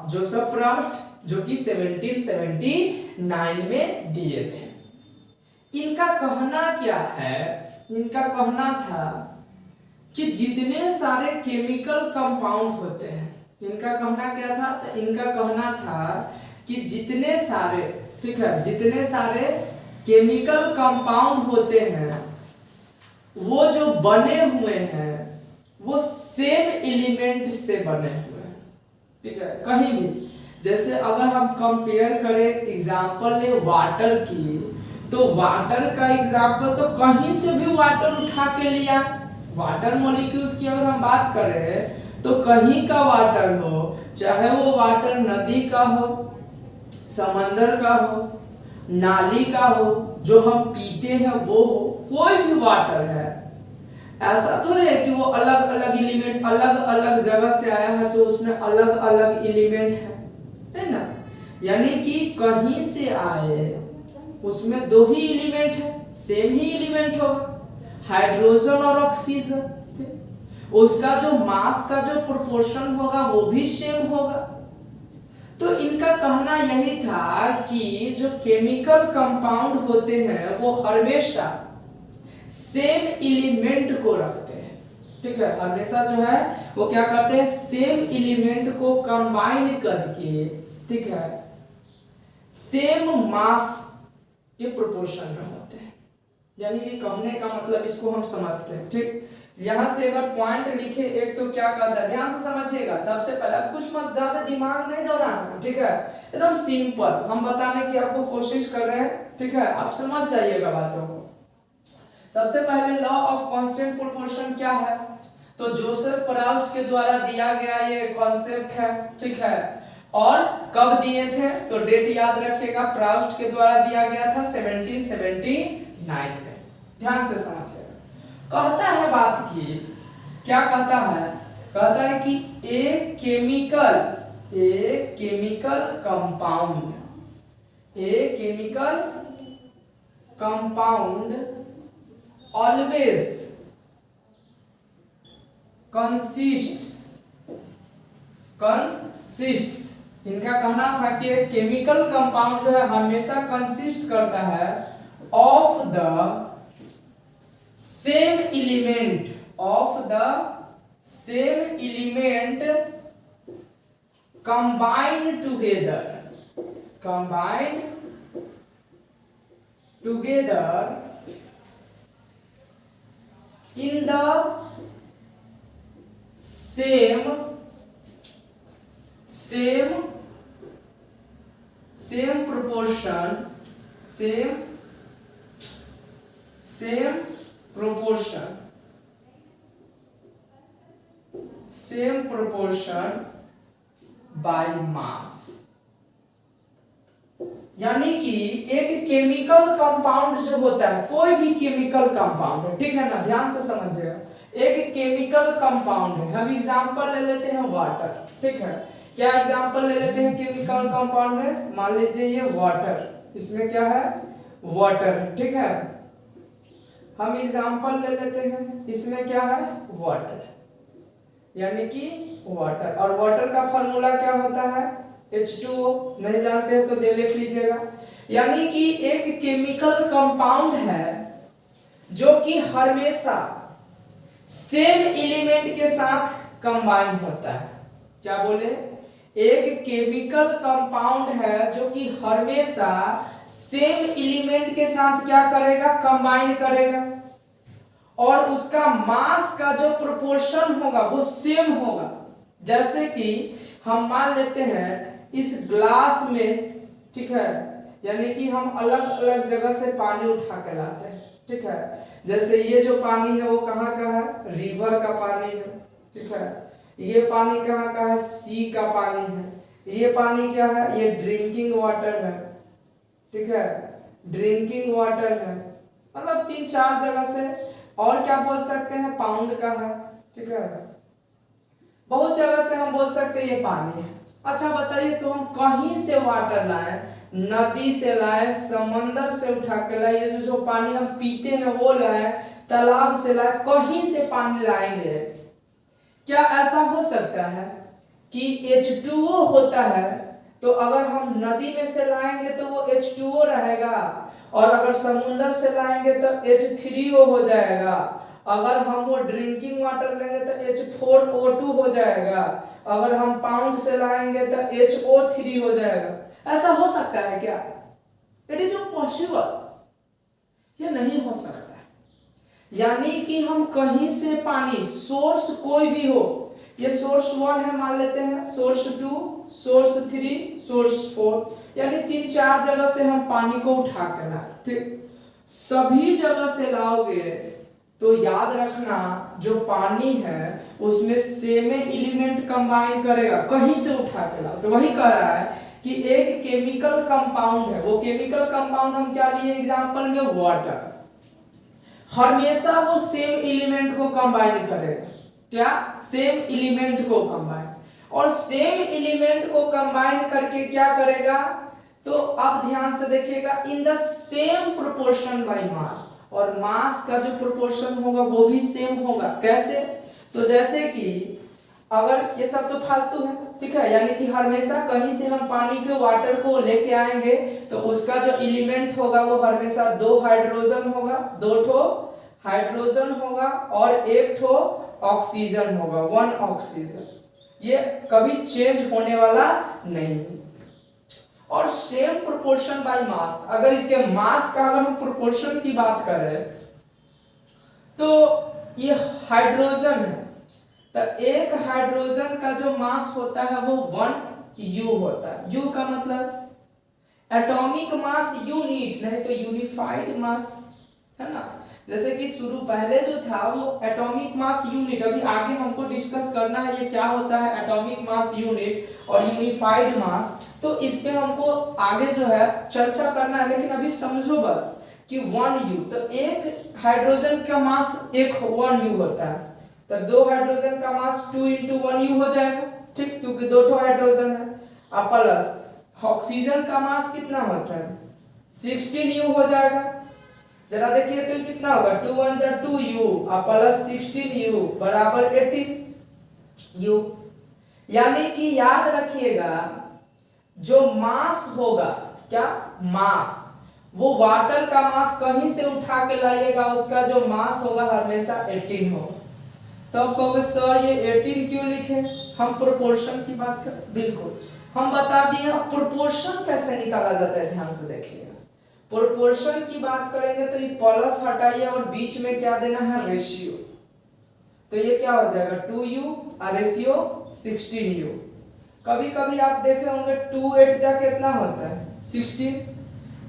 जोसेफ प्राउस्ट, जो कि 1779 में दिए थे। इनका कहना क्या है, इनका कहना था कि जितने सारे केमिकल कंपाउंड होते हैं, इनका कहना क्या था, तो इनका कहना था कि जितने सारे, ठीक है, जितने सारे केमिकल कंपाउंड होते हैं वो जो बने हुए हैं वो सेम एलिमेंट से बने हुए हैं, ठीक है। कहीं भी जैसे अगर हम कंपेयर करें एग्जांपल ले वाटर की, तो वाटर का एग्जांपल तो कहीं से भी वाटर उठा के लिया, वाटर मॉलिक्यूल्स की अगर हम बात करें तो कहीं का वाटर हो, चाहे वो वाटर नदी का हो, समंदर का हो, नाली का हो, जो हम पीते हैं वो हो, कोई भी वाटर है ऐसा थोड़ी है कि वो अलग अलग एलिमेंट अलग अलग जगह से आया है तो उसमें अलग अलग एलिमेंट है ना। यानी कि कहीं से आए उसमें दो ही एलिमेंट है, सेम ही एलिमेंट होगा, हाइड्रोजन और ऑक्सीजन। उसका जो मास का जो प्रोपोर्शन होगा वो भी सेम होगा। तो इनका कहना यही था कि जो केमिकल कंपाउंड होते हैं वो हमेशा सेम एलिमेंट को रखते हैं, ठीक है। हमेशा जो है वो क्या करते हैं, सेम एलिमेंट को कंबाइन करके, ठीक है, सेम मास के प्रोपोर्शन में होते हैं। यानी कि कहने का मतलब इसको हम समझते हैं, ठीक। यहां से अगर पॉइंट लिखे एक तो क्या कहता है, ध्यान से समझिएगा। सबसे पहले कुछ मत ज्यादा दिमाग नहीं दौड़ाना, ठीक है, एकदम सिंपल हम बताने की आपको कोशिश कर रहे हैं, ठीक है। आप समझ जाइएगा बातों को। सबसे पहले लॉ ऑफ कांस्टेंट प्रोपोर्शन क्या है, तो जोसेफ प्राउस्ट के द्वारा दिया गया ये कॉन्सेप्ट है, ठीक है। और कब दिए थे, तो डेट याद रखिएगा, प्राउस्ट के द्वारा दिया गया था 1779 में। ध्यान से समझिएगा। कहता है बात की, क्या कहता है, कहता है कि a chemical compound always consists, इनका कहना था कि केमिकल कंपाउंड जो है हमेशा कंसिस्ट करता है of the same element combined together in the same proportion by mass। यानी कि एक केमिकल कंपाउंड जो होता है, कोई भी केमिकल कंपाउंड है, ठीक है ना, ध्यान से समझिएगा। एक केमिकल कंपाउंड है, हम एग्जांपल ले लेते हैं वाटर, ठीक है। क्या एग्जांपल ले लेते हैं केमिकल कंपाउंड में, मान लीजिए ये वाटर, इसमें क्या है, वाटर, ठीक है। हम एग्जांपल ले लेते हैं, इसमें क्या है, वाटर, यानी कि वाटर। और वाटर का फॉर्मूला क्या होता है, H2O। नहीं जानते हैं तो दे लिख लीजिएगा। यानी कि एक केमिकल कंपाउंड है जो कि हमेशा सेम एलिमेंट के साथ कंबाइन होता है। क्या बोले, एक केमिकल कंपाउंड है जो कि हमेशा सेम एलिमेंट के साथ क्या करेगा, कंबाइन करेगा, और उसका मास का जो प्रोपोर्शन होगा वो सेम होगा। जैसे कि हम मान लेते हैं इस ग्लास में, ठीक है, यानी कि हम अलग अलग जगह से पानी उठा के लाते हैं, ठीक है। जैसे ये जो पानी है वो कहाँ का है, रिवर का पानी है, ठीक है। ये पानी कहाँ का है, सी का पानी है। ये पानी क्या है, ये ड्रिंकिंग वाटर है, ठीक है, ड्रिंकिंग वाटर है। मतलब 3-4 जगह से, और क्या बोल सकते हैं, पाउंड का है, ठीक है। बहुत जगह से हम बोल सकते हैं ये पानी है। अच्छा बताइए, तो हम कहीं से वाटर लाए, नदी से लाए, समंदर से उठा के लाए, ये जो पानी हम पीते हैं वो लाए, तालाब से लाए, कहीं से पानी लाएंगे, क्या ऐसा हो सकता है कि H2O होता है, तो अगर हम नदी में से लाएंगे तो वो H2O रहेगा, और अगर समुद्र से लाएंगे तो H3O हो जाएगा, अगर हम वो ड्रिंकिंग वाटर लेंगे तो H4O2 हो जाएगा, अगर हम पाउंड से लाएंगे तो HO3 हो जाएगा। ऐसा हो सकता है क्या? इट इज इम्पॉसिबल, ये नहीं हो सकता है। यानी कि हम कहीं से पानी, सोर्स कोई भी हो, ये सोर्स 1 है मान लेते हैं, सोर्स 2, सोर्स 3, सोर्स 4, यानी 3-4 जगह से हम पानी को उठा के लाए, ठीक। सभी जगह से लाओगे तो याद रखना जो पानी है उसमें सेम एलिमेंट कंबाइन करेगा, कहीं से उठा के लाओ। तो वही कह रहा है कि एक केमिकल कंपाउंड है, वो केमिकल कंपाउंड हम क्या लिए एग्जांपल में, वाटर। हमेशा वो सेम एलिमेंट को कंबाइन करेगा। क्या? सेम एलिमेंट को कंबाइन, और सेम एलिमेंट को कंबाइन करके क्या करेगा? तो अब ध्यान से देखिएगा, इन the same proportion by mass, और मास का जो प्रोपोर्शन होगा वो भी सेम होगा। कैसे? तो जैसे कि अगर ये सब तो फालतू है, ठीक है, यानी कि हमेशा कहीं से हम पानी के वाटर को लेके आएंगे तो उसका जो एलिमेंट होगा वो हमेशा दो हाइड्रोजन होगा, दो ठो हाइड्रोजन होगा और एक ठो ऑक्सीजन होगा, वन ऑक्सीजन। ये कभी चेंज होने वाला नहीं। और सेम प्रोपोर्शन बाय मास, अगर इसके मास का अगर हम प्रोपोर्शन की बात करें तो ये हाइड्रोजन है, तो एक हाइड्रोजन का जो मास होता है वो 1 U होता है। U का मतलब एटॉमिक मास यूनिट, नहीं तो यूनिफाइड मास, है ना। जैसे कि शुरू पहले जो था वो एटॉमिक मास यूनिट, अभी आगे हमको डिस्कस करना है ये क्या होता है एटॉमिक मास यूनिट और यूनिफाइड मास, तो इस पे हमको आगे जो है चर्चा करना है। लेकिन अभी समझो बात कि 1U, तो एक हाइड्रोजन का मास एक 1U होता है, तो दो हाइड्रोजन का मास 2 × 1U हो जाएगा, ठीक, क्योंकि दो ठो हाइड्रोजन है। अब प्लस ऑक्सीजन का मास कितना होता है? 16U हो जाएगा। जरा देखिए तो कितना होगा? 2 × 1 = 2U और प्लस 16U बराबर 18U। यानी कि याद रखिएगा जो मास होगा, क्या मास, वो वाटर का मास कहीं से उठा के लाइएगा, उसका जो मास होगा हमेशा 18 होगा। तो आप कहोगे सर ये 18 क्यों लिखे? हम प्रोपोर्शन की बात कर, बिल्कुल हम बता दिए। प्रोपोर्शन कैसे निकाला जाता है ध्यान से देखिएगा। प्रोपोर्शन की बात करेंगे तो ये प्लस हटाइए और बीच में क्या देना है? रेशियो। तो ये क्या हो जाएगा? 2U और रेशियो 16U। कभी कभी आप देखे होंगे 2 × 8 = कितना होता है? 16।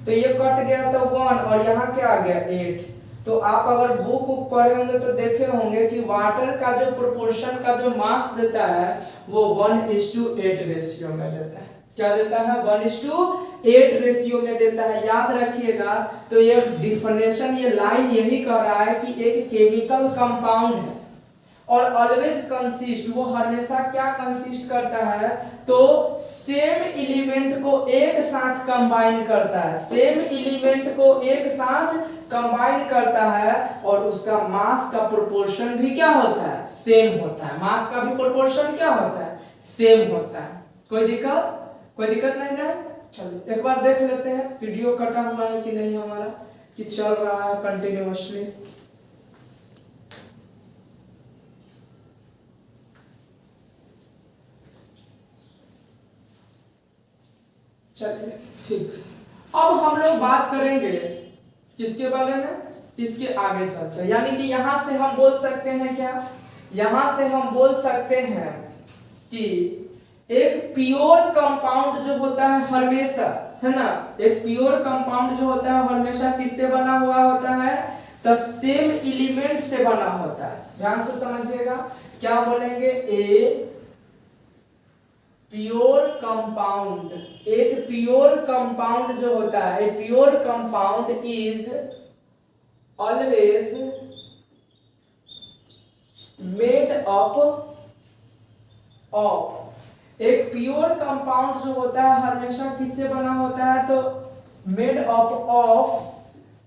तो ये कट गया तो 1 और यहाँ क्या आ गया? 8। तो आप अगर बुक पढ़े होंगे तो देखे होंगे कि वाटर का जो प्रोपोर्शन का जो मास देता है वो 1:8 रेशियो में देता है। क्या देता है? 1:8 रेशियो में देता है। याद रखिएगा। तो ये डिफिनेशन, ये लाइन यही कह रहा है कि एक केमिकल कंपाउंड है और ऑलवेज कंसिस्ट, वो हमेशा क्या कंसिस्ट करता है? तो सेम एलिमेंट को एक साथ कंबाइन करता है, सेम एलिमेंट को एक साथ कंबाइन करता है और उसका मास का प्रोपोर्शन भी क्या होता है? सेम होता है। मास का भी प्रोपोर्शन क्या होता है? सेम होता है। कोई दिक्कत? कोई दिक्कत नहीं ना? चलिए एक बार देख लेते हैं वीडियो कटा हुआ है कि नहीं हमारा, कि चल रहा है कंटिन्यूअसली। चलिए ठीक। अब हम लोग बात करेंगे किसके बारे में? इसके आगे चलते हैं। यानी कि यहां से हम बोल सकते हैं क्या? यहां से हम बोल सकते हैं कि एक प्योर कंपाउंड जो होता है हमेशा, है ना, एक प्योर कंपाउंड जो होता है हमेशा किससे बना हुआ होता है? द सेम एलिमेंट से बना होता है। ध्यान से समझिएगा। क्या बोलेंगे? ए प्योर कंपाउंड, एक प्योर कंपाउंड जो होता है, a pure compound is always made up of, एक प्योर कंपाउंड जो होता है हमेशा किससे बना होता है? तो made up of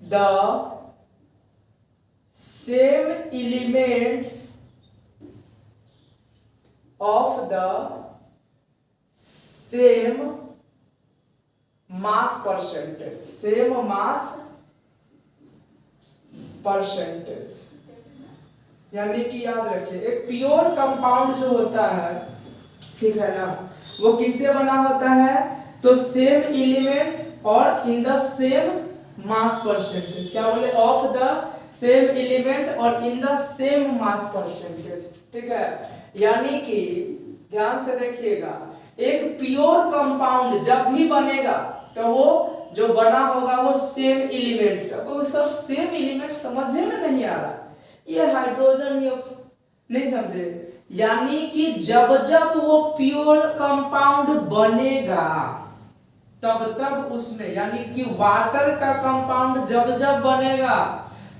the same elements of the same mass percentage, same mass percentage. यानी कि याद रखिए एक प्योर कंपाउंड जो होता है, ठीक है ना, वो किससे बना होता है? तो सेम एलिमेंट और in the same mass percentage. क्या बोले? ऑफ द सेम एलिमेंट और in the same mass percentage, ठीक है। यानी कि ध्यान से देखिएगा, एक प्योर कंपाउंड जब भी बनेगा तो वो जो बना होगा वो सेम एलिमेंट से। तो सब सेम एलिमेंट समझे में नहीं आ रहा, ये हाइड्रोजन ही नहीं समझे। यानी कि जब जब वो प्योर कंपाउंड बनेगा तब तब उसमें, यानी कि वाटर का कंपाउंड जब जब बनेगा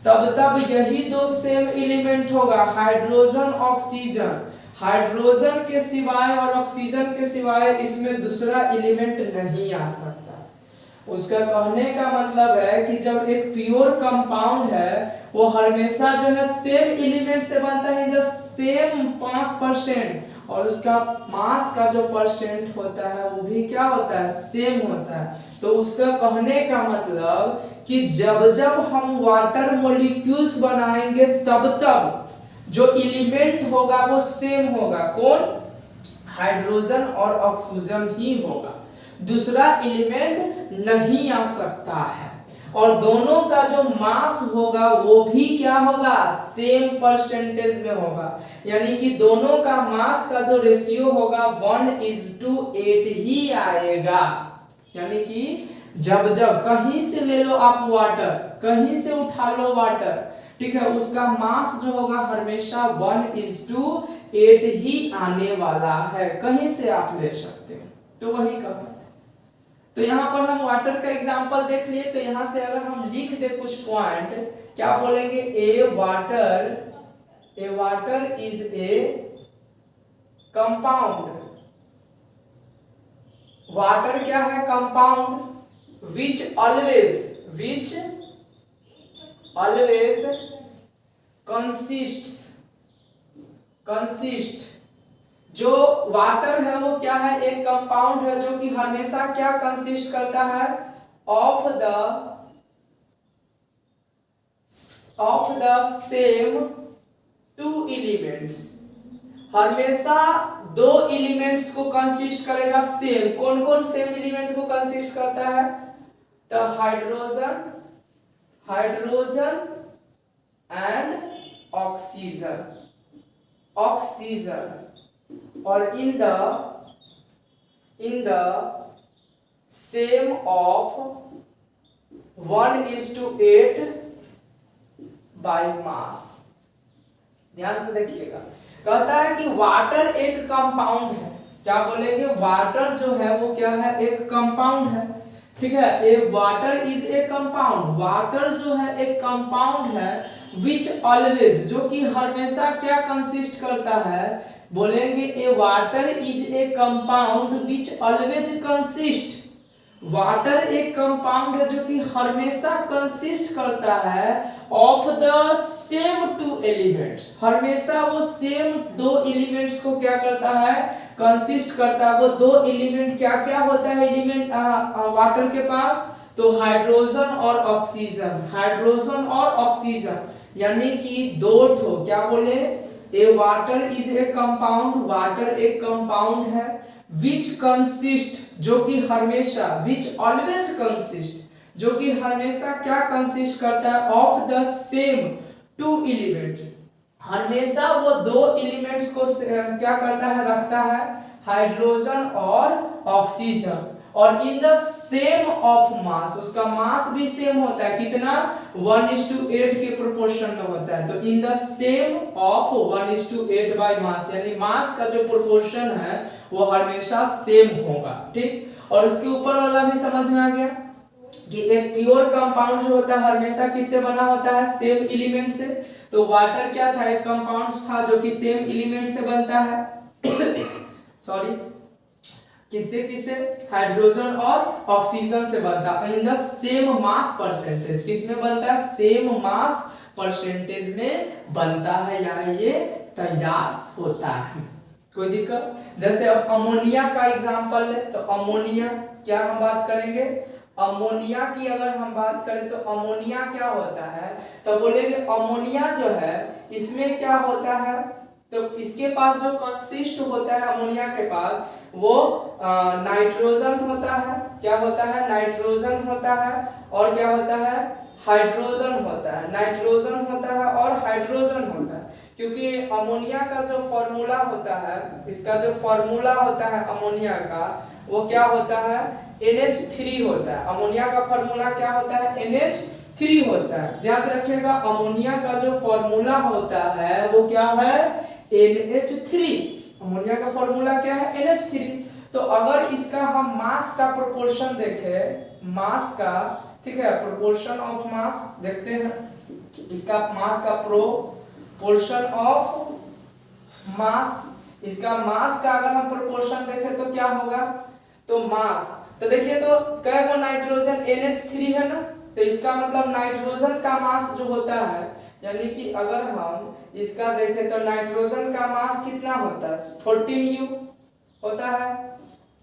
तब यही दो सेम एलिमेंट होगा, हाइड्रोजन ऑक्सीजन। हाइड्रोजन के सिवाय और ऑक्सीजन के सिवाय इसमें दूसरा एलिमेंट नहीं आ सकता। उसका कहने का मतलब है कि जब एक प्योर कंपाउंड है वो हमेशा जो है सेम एलिमेंट से बनता है, इन द सेम 5%, और उसका मास का जो परसेंट होता है वो भी क्या होता है, सेम होता है। तो उसका कहने का मतलब कि जब जब हम वाटर मॉलिक्यूल्स बनाएंगे तब जो एलिमेंट होगा वो सेम होगा। कौन? हाइड्रोजन और ऑक्सीजन ही होगा, दूसरा एलिमेंट नहीं आ सकता है। और दोनों का जो मास होगा वो भी क्या होगा, सेम परसेंटेज में होगा। यानी कि दोनों का मास का जो रेशियो होगा 1:8 ही आएगा। यानी कि जब कहीं से ले लो आप वाटर, कहीं से उठा लो वाटर, ठीक है, उसका मास जो होगा हमेशा 1:8 ही आने वाला है, कहीं से आप ले सकते हो। तो वही कहा। तो यहाँ पर हम वाटर का एग्जांपल देख लिए। तो यहाँ से अगर हम लिख दे कुछ पॉइंट, क्या बोलेंगे, a water is a compound. Water क्या है, कंपाउंड, विच ऑलवेज कंसिस्ट। जो वाटर है वो क्या है, एक कंपाउंड है जो कि हमेशा क्या कंसिस्ट करता है, ऑफ द सेम 2 एलिमेंट्स। हमेशा 2 एलिमेंट्स को कंसिस्ट करेगा सेम। कौन कौन सेम एलिमेंट को कंसिस्ट करता है, तो हाइड्रोजन एंड ऑक्सीजन। और in the same of 1:8 by mass. ध्यान से देखिएगा, कहता है कि वाटर एक कंपाउंड है। क्या बोलेंगे, वाटर जो है वो क्या है, एक कंपाउंड है, ठीक है। A water is a compound. Water जो है एक कंपाउंड है, विच ऑलवेज, जो कि हमेशा क्या कंसिस्ट करता है, बोलेंगे a water is a compound which always consist. Water एक कंपाउंड है जो कि हमेशा कंसिस्ट करता है ऑफ द सेम 2 एलिमेंट्स। हमेशा वो सेम 2 एलिमेंट्स को क्या करता है, कंसिस्ट करता है। वो 2 एलिमेंट क्या क्या होता है एलिमेंट वाटर के पास, तो हाइड्रोजन और ऑक्सीजन। हाइड्रोजन और ऑक्सीजन यानी कि 2 ठो, क्या बोले, a water is a compound. Water एक कंपाउंड है, विच कंसिस्ट, जो कि हमेशा, विच ऑलवेज कंसिस्ट, जो कि हमेशा क्या कंसिस्ट करता है, ऑफ द सेम 2 एलिमेंट। हमेशा वो 2 एलिमेंट्स को क्या करता है, रखता है, हाइड्रोजन और ऑक्सीजन। और in the same of mass, उसका मास भी सेम होता है, कितना, 1:8 के प्रोपोर्शन में होता है। तो इन द सेम ऑफ 1:8 बाय मास, यानी मास का जो प्रोपोर्शन है वो हमेशा सेम होगा, ठीक। और उसके ऊपर वाला भी समझ में आ गया कि एक प्योर कंपाउंड जो होता है हमेशा किससे बना होता है, सेम एलिमेंट से। तो वाटर क्या था, एक कंपाउंड था जो कि सेम एलिमेंट से बनता है सॉरी, किससे, हाइड्रोजन और ऑक्सीजन से बनता है। इन द सेम मास परसेंटेज, किसमें बनता है, सेम मास परसेंटेज में बनता है, या ये तैयार होता है। कोई दिक्कत? जैसे अब अमोनिया का एग्जांपल है, तो अमोनिया क्या हम बात करेंगे, अमोनिया की अगर हम बात करें तो अमोनिया क्या होता है, तो बोलेंगे अमोनिया जो है इसमें क्या होता है, तो इसके पास जो कंसिस्ट होता है अमोनिया के पास, वो नाइट्रोजन होता है। क्या होता है, नाइट्रोजन होता है, और क्या होता है, हाइड्रोजन होता है। नाइट्रोजन होता है और हाइड्रोजन होता है, क्योंकि अमोनिया का जो फॉर्मूला होता है, इसका जो फॉर्मूला होता है अमोनिया का, वो क्या होता है, NH3 होता है। अमोनिया का फॉर्मूला क्या होता है, NH3 होता है। याद रखिएगा, अमोनिया का जो फॉर्मूला होता है वो क्या है, NH3। अमोनिया का फॉर्मूला क्या है, NH3। तो अगर इसका हम मास का प्रोपोर्शन देखें, मास का, ठीक है, प्रोपोर्शन ऑफ मास देखते हैं। इसका मास का प्रोपोर्शन ऑफ मास, इसका मास का अगर हम प्रोपोर्शन देखें तो क्या होगा, तो मास, तो देखिए तो कै गो नाइट्रोजन NH3 है ना, तो इसका मतलब नाइट्रोजन का मास जो होता है, यानी कि अगर हम इसका देखें तो नाइट्रोजन का मास कितना होता है 14U होता है,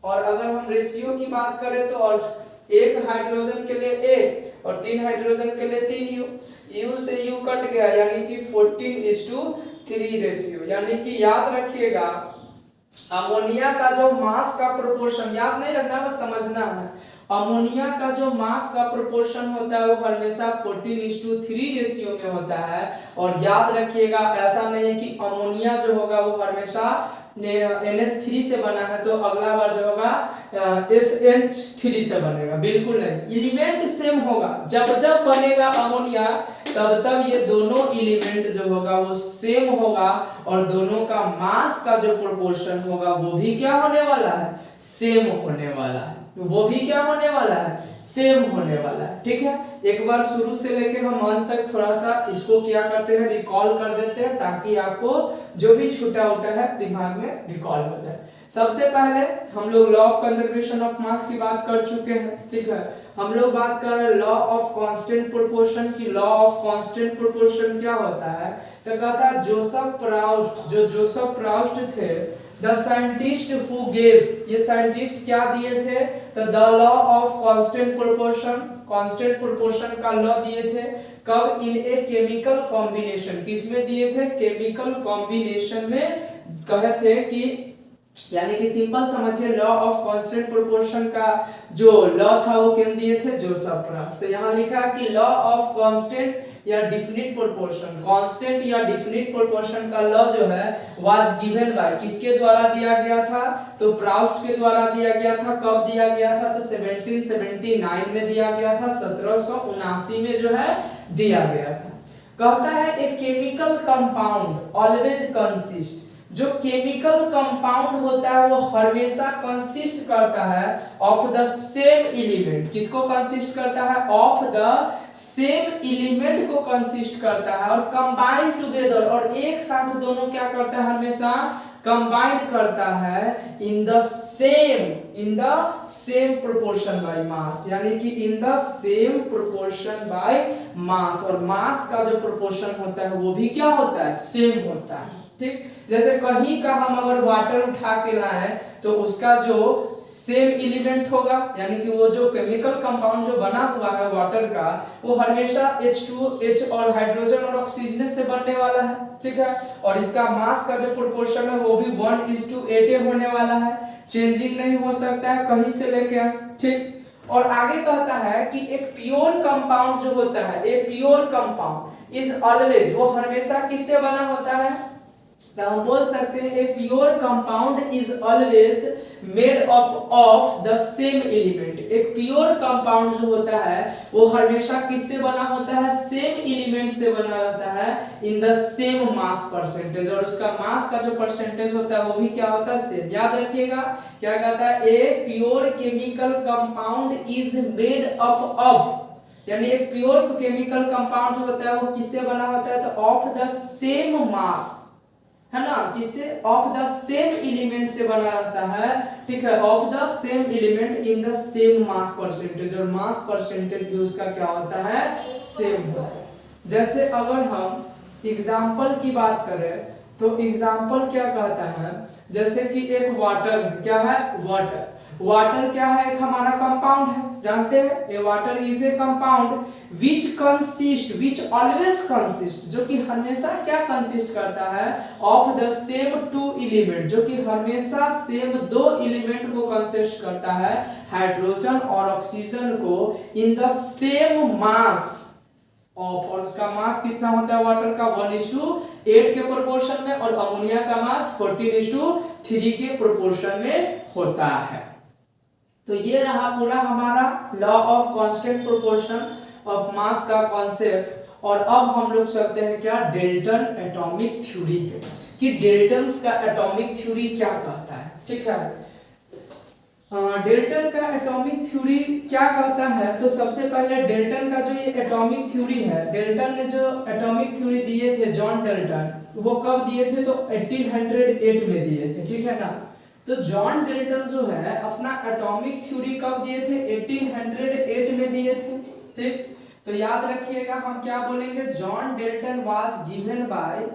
और अगर हम रेशियो की बात करें तो और एक हाइड्रोजन के लिए 1 और 3 हाइड्रोजन के लिए 3U, U से U कट गया यानी कि 14:3 रेशियो, यानी कि याद रखिएगा अमोनिया का जो मास का प्रोपोर्शन, याद नहीं रखना बस समझना है, अमोनिया का जो मास का प्रोपोर्शन होता है वो हमेशा 14:3 रेशियो में होता है। और याद रखिएगा ऐसा नहीं है कि अमोनिया जो होगा वो हमेशा NH3 से बना है तो अगला बार जो होगा SN3 से बनेगा, बिल्कुल नहीं, एलिमेंट सेम होगा, जब जब बनेगा अमोनिया तब तब ये दोनों एलिमेंट जो होगा वो सेम होगा, और दोनों का मास का जो प्रोपोर्शन होगा वो भी क्या होने वाला है, सेम होने वाला है, वो भी क्या होने वाला है, सेम होने वाला है। ठीक है, एक बार शुरू से लेके हम अंत तक थोड़ा सा इसको क्या करते हैं, रिकॉल कर देते हैं, ताकि आपको जो भी छूटा उटा है दिमाग में रिकॉल हो जाए। सबसे पहले हम लोग लॉ ऑफ कंजर्वेशन ऑफ मास की बात कर चुके हैं, ठीक है, हम लोग बात कर रहे हैं लॉ ऑफ कांस्टेंट प्रोपोर्शन की। लॉ ऑफ कांस्टेंट प्रोपोर्शन क्या होता है, तो कहता है जोसेफ प्राउस्ट, जो जोसेफ प्राउस्ट थे, द साइंटिस्ट हु गेव, ये साइंटिस्ट क्या दिए थे, तो the law of constant proportion, constant proportion का लॉ दिए थे, कब, इन ए केमिकल कॉम्बिनेशन, किसमें दिए थे, केमिकल कॉम्बिनेशन में, कहे थे कि यानी कि सिंपल समझिए लॉ ऑफ कांस्टेंट प्रोपोर्शन का जो लॉ था वो किन दिए थे, जोसेफ प्राउस्ट। तो यहाँ लिखा है कि लॉ ऑफ कांस्टेंट या डिफिनिट प्रोपोर्शन, कांस्टेंट या डिफिनिट प्रोपोर्शन का लॉ जो है वाज गिवन बाय, किसके द्वारा दिया गया था, तो प्राउस्ट के द्वारा दिया गया था। कब दिया गया था, तो 1779 में दिया गया था, 1779 में जो है दिया गया था। कहता है a chemical compound always consist, जो केमिकल कंपाउंड होता है वो हमेशा कंसिस्ट करता है ऑफ द सेम एलिमेंट, किसको कंसिस्ट करता है, ऑफ द सेम एलिमेंट को कंसिस्ट करता है, और कंबाइन टुगेदर, और एक साथ दोनों क्या करता है, हमेशा कंबाइन करता है इन the same proportion by mass, यानी कि इन the same proportion by mass, और मास का जो प्रोपोर्शन होता है वो भी क्या होता है, सेम होता है। ठीक, जैसे कहीं का हम अगर वाटर उठा के लाए तो उसका जो सेम एलिमेंट होगा, यानी कि वो जो केमिकल कंपाउंड जो बना हुआ है वाटर का वो हमेशा H2H और हाइड्रोजन और ऑक्सीजन से बनने वाला है। ठीक है, और इसका मास का जो प्रोपोर्शन है वो भी 1:8 होने वाला है, चेंजिंग नहीं हो सकता है कहीं से लेके। ठीक, और आगे कहता है कि एक प्योर कंपाउंड जो होता है, a pure compound is always, वो हमेशा किससे बना होता है, तो हम बोल सकते हैं a pure compound is always made up of the same element. एक प्योर कंपाउंड जो होता है वो हमेशा किससे बना होता है, सेम एलिमेंट से बना रहता है, इन द सेम मास परसेंटेज, और उसका मास का जो परसेंटेज होता है वो भी क्या होता है, सेम। याद रखिएगा क्या कहता है, a pure chemical compound is made up of, यानी एक प्योर केमिकल कंपाउंड जो होता है वो किससे बना होता है, तो ऑफ द सेम मास, है ना, किससे, ऑफ द सेम एलिमेंट से बना रहता है। ठीक है, of the same element in the same mass percentage, और मास परसेंटेज भी उसका क्या होता है, सेम होता है। जैसे अगर हम एग्जांपल की बात करें तो एग्जांपल क्या कहता है, जैसे कि एक वाटर, क्या है, वाटर, वाटर क्या है, एक हमारा कंपाउंड है, जानते हैं, a water is a compound which consist, which always consist, जो कि हमेशा क्या कंसिस्ट करता है, of the same two element, जो कि हमेशा सेम दो एलिमेंट को कंसिस्ट करता है, हाइड्रोजन और ऑक्सीजन को, इन द सेम मास ऑफ, और उसका मास कितना होता है वाटर का, 1:8 के प्रोपोर्शन में, और अमोनिया का मास 14:3 के प्रोपोर्शन में होता है। तो ये रहा पूरा हमारा law of constant proportion of mass का कॉन्सेप्ट। और अब हम लोग चलते हैं क्या, डेल्टन एटॉमिक थ्योरी पे, कि डेल्टन्स का एटॉमिक थ्योरी क्या कहता है। ठीक है, डेल्टन का एटॉमिक थ्योरी क्या कहता है, तो सबसे पहले डेल्टन का जो ये एटॉमिक थ्योरी है, डेल्टन ने जो एटॉमिक थ्योरी दिए थे जॉन डेल्टन, वो कब दिए थे, तो 1808 में दिए थे, ठीक है ना। तो जॉन डेल्टन जो है अपना एटॉमिक थ्योरी कब दिए थे, 1808 में दिए थे, ठीक। तो याद रखिएगा हम क्या बोलेंगे, John Dalton was given by,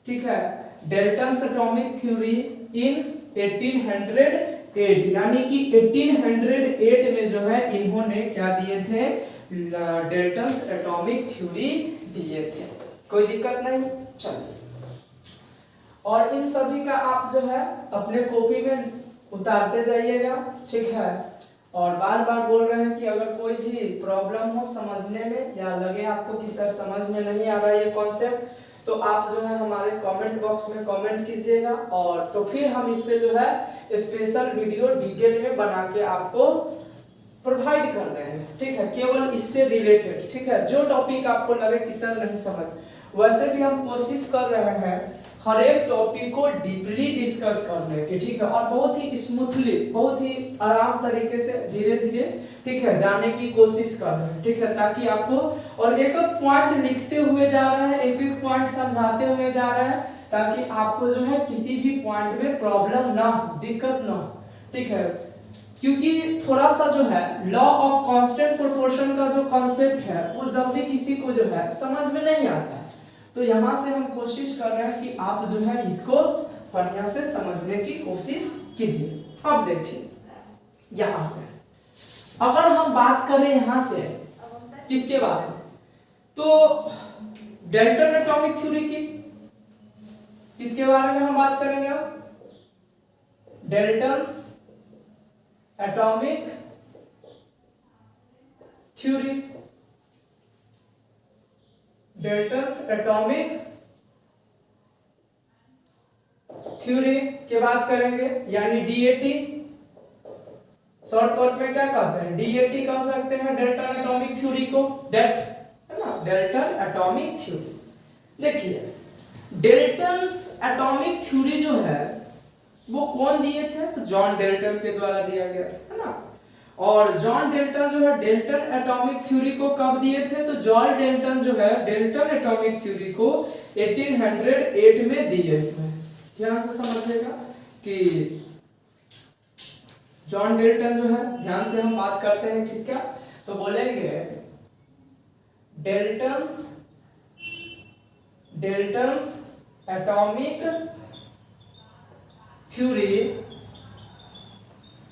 ठीक है, डेल्टन्स एटॉमिक थ्योरी इन 1808, यानी कि 1808 में जो है इन्होंने क्या दिए थे, डेल्टन्स एटॉमिक थ्योरी दिए थे। कोई दिक्कत नहीं, चलिए। और इन सभी का आप जो है अपने कॉपी में उतारते जाइएगा, ठीक है। और बार बार बोल रहे हैं कि अगर कोई भी प्रॉब्लम हो समझने में या लगे आपको कि सर समझ में नहीं आ रहा है ये कॉन्सेप्ट, तो आप जो है हमारे कमेंट बॉक्स में कमेंट कीजिएगा, और तो फिर हम इस पे जो है स्पेशल वीडियो डिटेल में बना के आपको प्रोवाइड कर देंगे, ठीक है, केवल इससे रिलेटेड, ठीक है। जो टॉपिक आपको लगे कि सर नहीं समझ, वैसे भी हम कोशिश कर रहे हैं हर एक टॉपिक को डीपली डिस्कस करने की, ठीक है, और बहुत ही स्मूथली, बहुत ही आराम तरीके से धीरे धीरे, ठीक है, जाने की कोशिश कर रहे हैं, ठीक है, ताकि आपको, और एक एक पॉइंट लिखते हुए जा रहे हैं, एक एक पॉइंट समझाते हुए जा रहे हैं, ताकि आपको जो है किसी भी पॉइंट में प्रॉब्लम ना हो, दिक्कत ना हो, ठीक है। क्योंकि थोड़ा सा जो है लॉ ऑफ कांस्टेंट प्रोपोर्शन का जो कॉन्सेप्ट है वो जब भी किसी को जो है समझ में नहीं आता है, तो यहाँ से हम कोशिश कर रहे हैं कि आप जो है इसको बढ़िया से समझने की कोशिश कीजिए। अब देखिए यहाँ से अगर हम बात करें यहाँ से किसके बारे में, तो डेल्टन एटॉमिक थ्योरी की, किसके बारे में हम बात करेंगे, अब Dalton's atomic theory, Dalton's atomic theory की बात करेंगे, यानी डीएटी, शॉर्टकट में क्या कहते हैं, डीएटी कह सकते हैं डेल्टन एटॉमिक थ्योरी को, डेट है ना, डेल्टन एटॉमिक थ्योरी। देखिए डेल्टन्स एटॉमिक थ्योरी जो है वो कौन दिए थे, तो जॉन डेल्टन के द्वारा दिया गया था, है ना। और जॉन डेल्टन जो है डेल्टन एटॉमिक थ्योरी को कब दिए थे, तो जॉन डेल्टन जो है डेल्टन एटॉमिक थ्योरी को 1808 में दिए थे। ध्यान से समझिएगा कि जॉन डेल्टन जो है, ध्यान से हम बात करते हैं किसका, तो बोलेंगे Dalton's atomic theory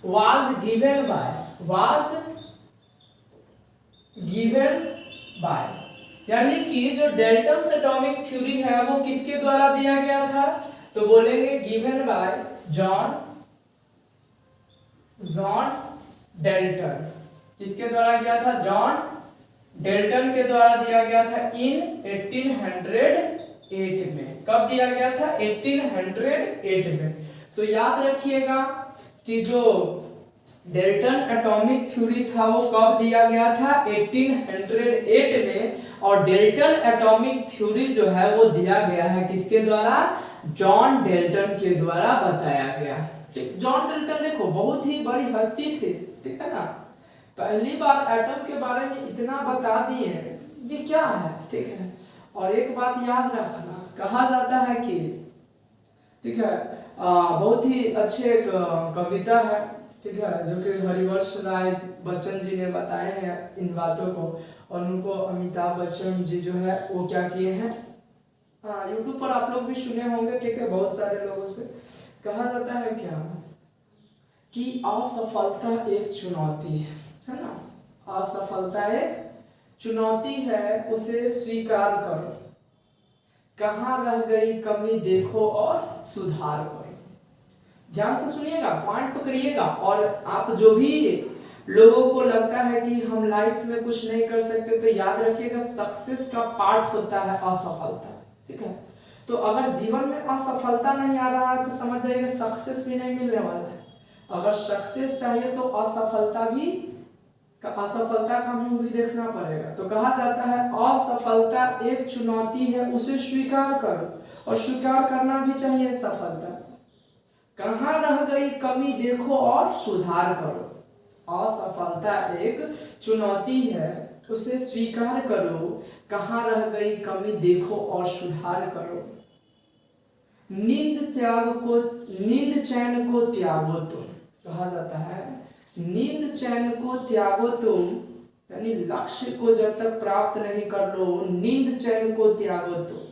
was given by, यानी कि जो डेल्टन्स एटॉमिक थ्योरी है वो किसके द्वारा दिया गया था, तो बोलेंगे गिवन बाय जॉन डेल्टन। किसके द्वारा गया था, जॉन डेल्टन के द्वारा दिया गया था इन 1808 में। कब दिया गया था, 1808 में। तो याद रखिएगा कि जो डेल्टन एटॉमिक थ्योरी था वो कब दिया गया था, 1808 में, और डेल्टन एटॉमिक थ्योरी जो है वो दिया गया है किसके द्वारा, जॉन डेल्टन के द्वारा बताया गया। जॉन डेल्टन देखो बहुत ही बड़ी हस्ती थी, ठीक है ना, पहली बार एटम के बारे में इतना बता दिए, ये क्या है, ठीक है। और एक बात याद रखना, कहा जाता है कि, ठीक है, बहुत ही अच्छे एक कविता है, ठीक है, जो कि हरिवंश राय बच्चन जी ने बताए हैं इन बातों को, और उनको अमिताभ बच्चन जी जो है वो क्या किए हैं, यूट्यूब पर आप लोग भी सुने होंगे, ठीक है, बहुत सारे लोगों से। कहा जाता है क्या कि असफलता एक चुनौती है ना, असफलता एक चुनौती है, उसे स्वीकार करो, कहाँ रह गई कमी देखो और सुधार करो। ध्यान से सुनिएगा, पॉइंट पकड़िएगा, और आप जो भी लोगों को लगता है कि हम लाइफ में कुछ नहीं कर सकते, तो याद रखिएगा सक्सेस का पार्ट होता है असफलता, ठीक है। तो अगर जीवन में असफलता नहीं आ रहा है तो समझ जाइए सक्सेस भी नहीं मिलने वाला है। अगर सक्सेस चाहिए तो असफलता का मुंह भी देखना पड़ेगा। तो कहा जाता है असफलता एक चुनौती है, उसे स्वीकार करो, और स्वीकार करना भी चाहिए सफलता। कहाँ रह गई कमी देखो और सुधार करो। असफलता एक चुनौती है, उसे स्वीकार करो। कहाँ रह गई कमी देखो और सुधार करो। नींद चैन को त्यागो तुम, कहा जाता है नींद चैन को त्यागो तुम, यानी लक्ष्य को जब तक प्राप्त नहीं कर लो, नींद चैन को त्यागो तुम,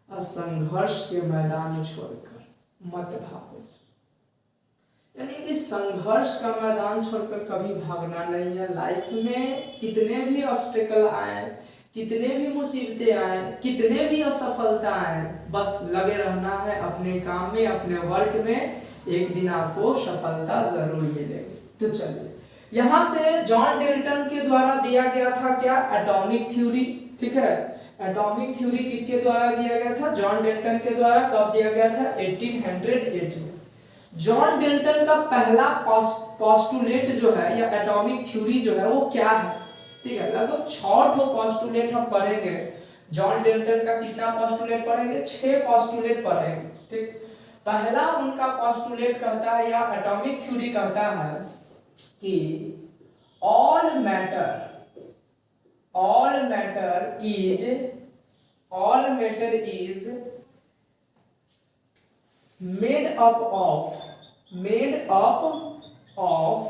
संघर्ष के मैदान छोड़कर मत भागो। यानी कि संघर्ष का मैदान छोड़कर कभी भागना नहीं है। लाइफ में कितने भी ऑब्स्टेकल आए, कितने भी मुसीबतें आए, कितने भी असफलता आए, बस लगे रहना है अपने काम में, अपने वर्क में। एक दिन आपको सफलता जरूर मिलेगी। तो चलिए, यहाँ से जॉन डेल्टन के द्वारा दिया गया था क्या, एटॉमिक थ्योरी। ठीक है, एटॉमिक थ्योरी किसके द्वारा दिया गया था, जॉन डेल्टन के द्वारा। कब दिया गया था, 1808 में। जॉन डेल्टन का पहला पोस्टुलेट जो है या एटॉमिक थ्योरी जो है वो क्या है। ठीक है, लगभग 6 पोस्टुलेट हम पढ़ेंगे। जॉन डेल्टन का कितना पोस्टुलेट पढ़ेंगे, 6 पोस्टुलेट पढ़ेंगे। ठीक, पहला उनका पोस्टुलेट कहता है या एटॉमिक थ्योरी कहता है कि all matter is made up of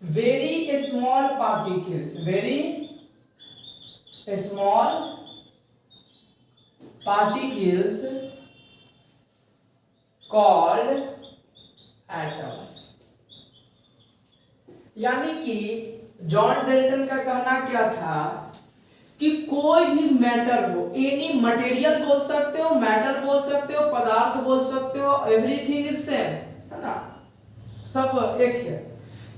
very small particles called atoms। यानी कि जॉन डेल्टन का कहना क्या था कि कोई भी मैटर हो, एनी मटेरियल बोल सकते हो, मैटर बोल सकते हो, पदार्थ बोल सकते हो, एवरीथिंग इज सेम, है ना, सब एक से।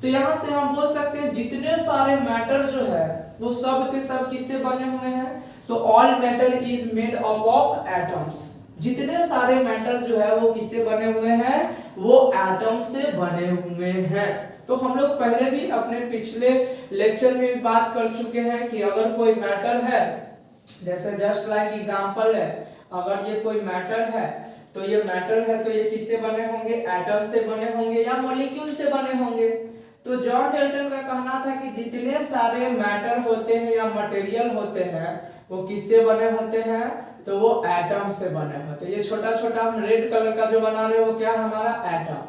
तो यहां से हम बोल सकते हैं जितने सारे मैटर जो है वो सब के सब किससे बने हुए हैं, तो all matter is made up of atoms. जितने सारे मैटर जो है वो किससे बने हुए हैं, वो एटम से बने हुए हैं। तो हम लोग पहले भी अपने पिछले लेक्चर में भी बात कर चुके हैं कि अगर कोई मैटर है, जैसे जस्ट लाइक एग्जांपल है, अगर ये कोई मैटर है तो ये मैटर है तो ये किससे बने होंगे, एटम से बने होंगे या मॉलिक्यूल से बने होंगे। तो जॉन डेल्टन का कहना था कि जितने सारे मैटर होते हैं या मटेरियल होते हैं वो किससे बने होते हैं, तो वो एटम से बने होते हैं। ये छोटा छोटा हम रेड कलर का जो बना रहे हो वो क्या है, हमारा एटम।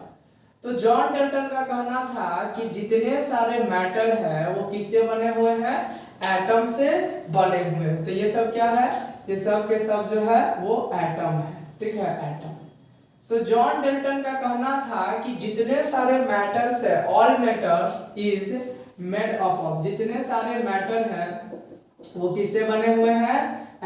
तो जॉन डेल्टन का कहना था कि जितने सारे मैटर है वो किससे बने हुए हैं, एटम से बने हुए हैं। तो ये सब क्या है, ये सब के सब जो है वो एटम है। ठीक है, एटम। तो जॉन डेल्टन का कहना था कि जितने सारे मैटर्स है, all matters is made up of, जितने सारे मैटर है वो किससे बने हुए हैं,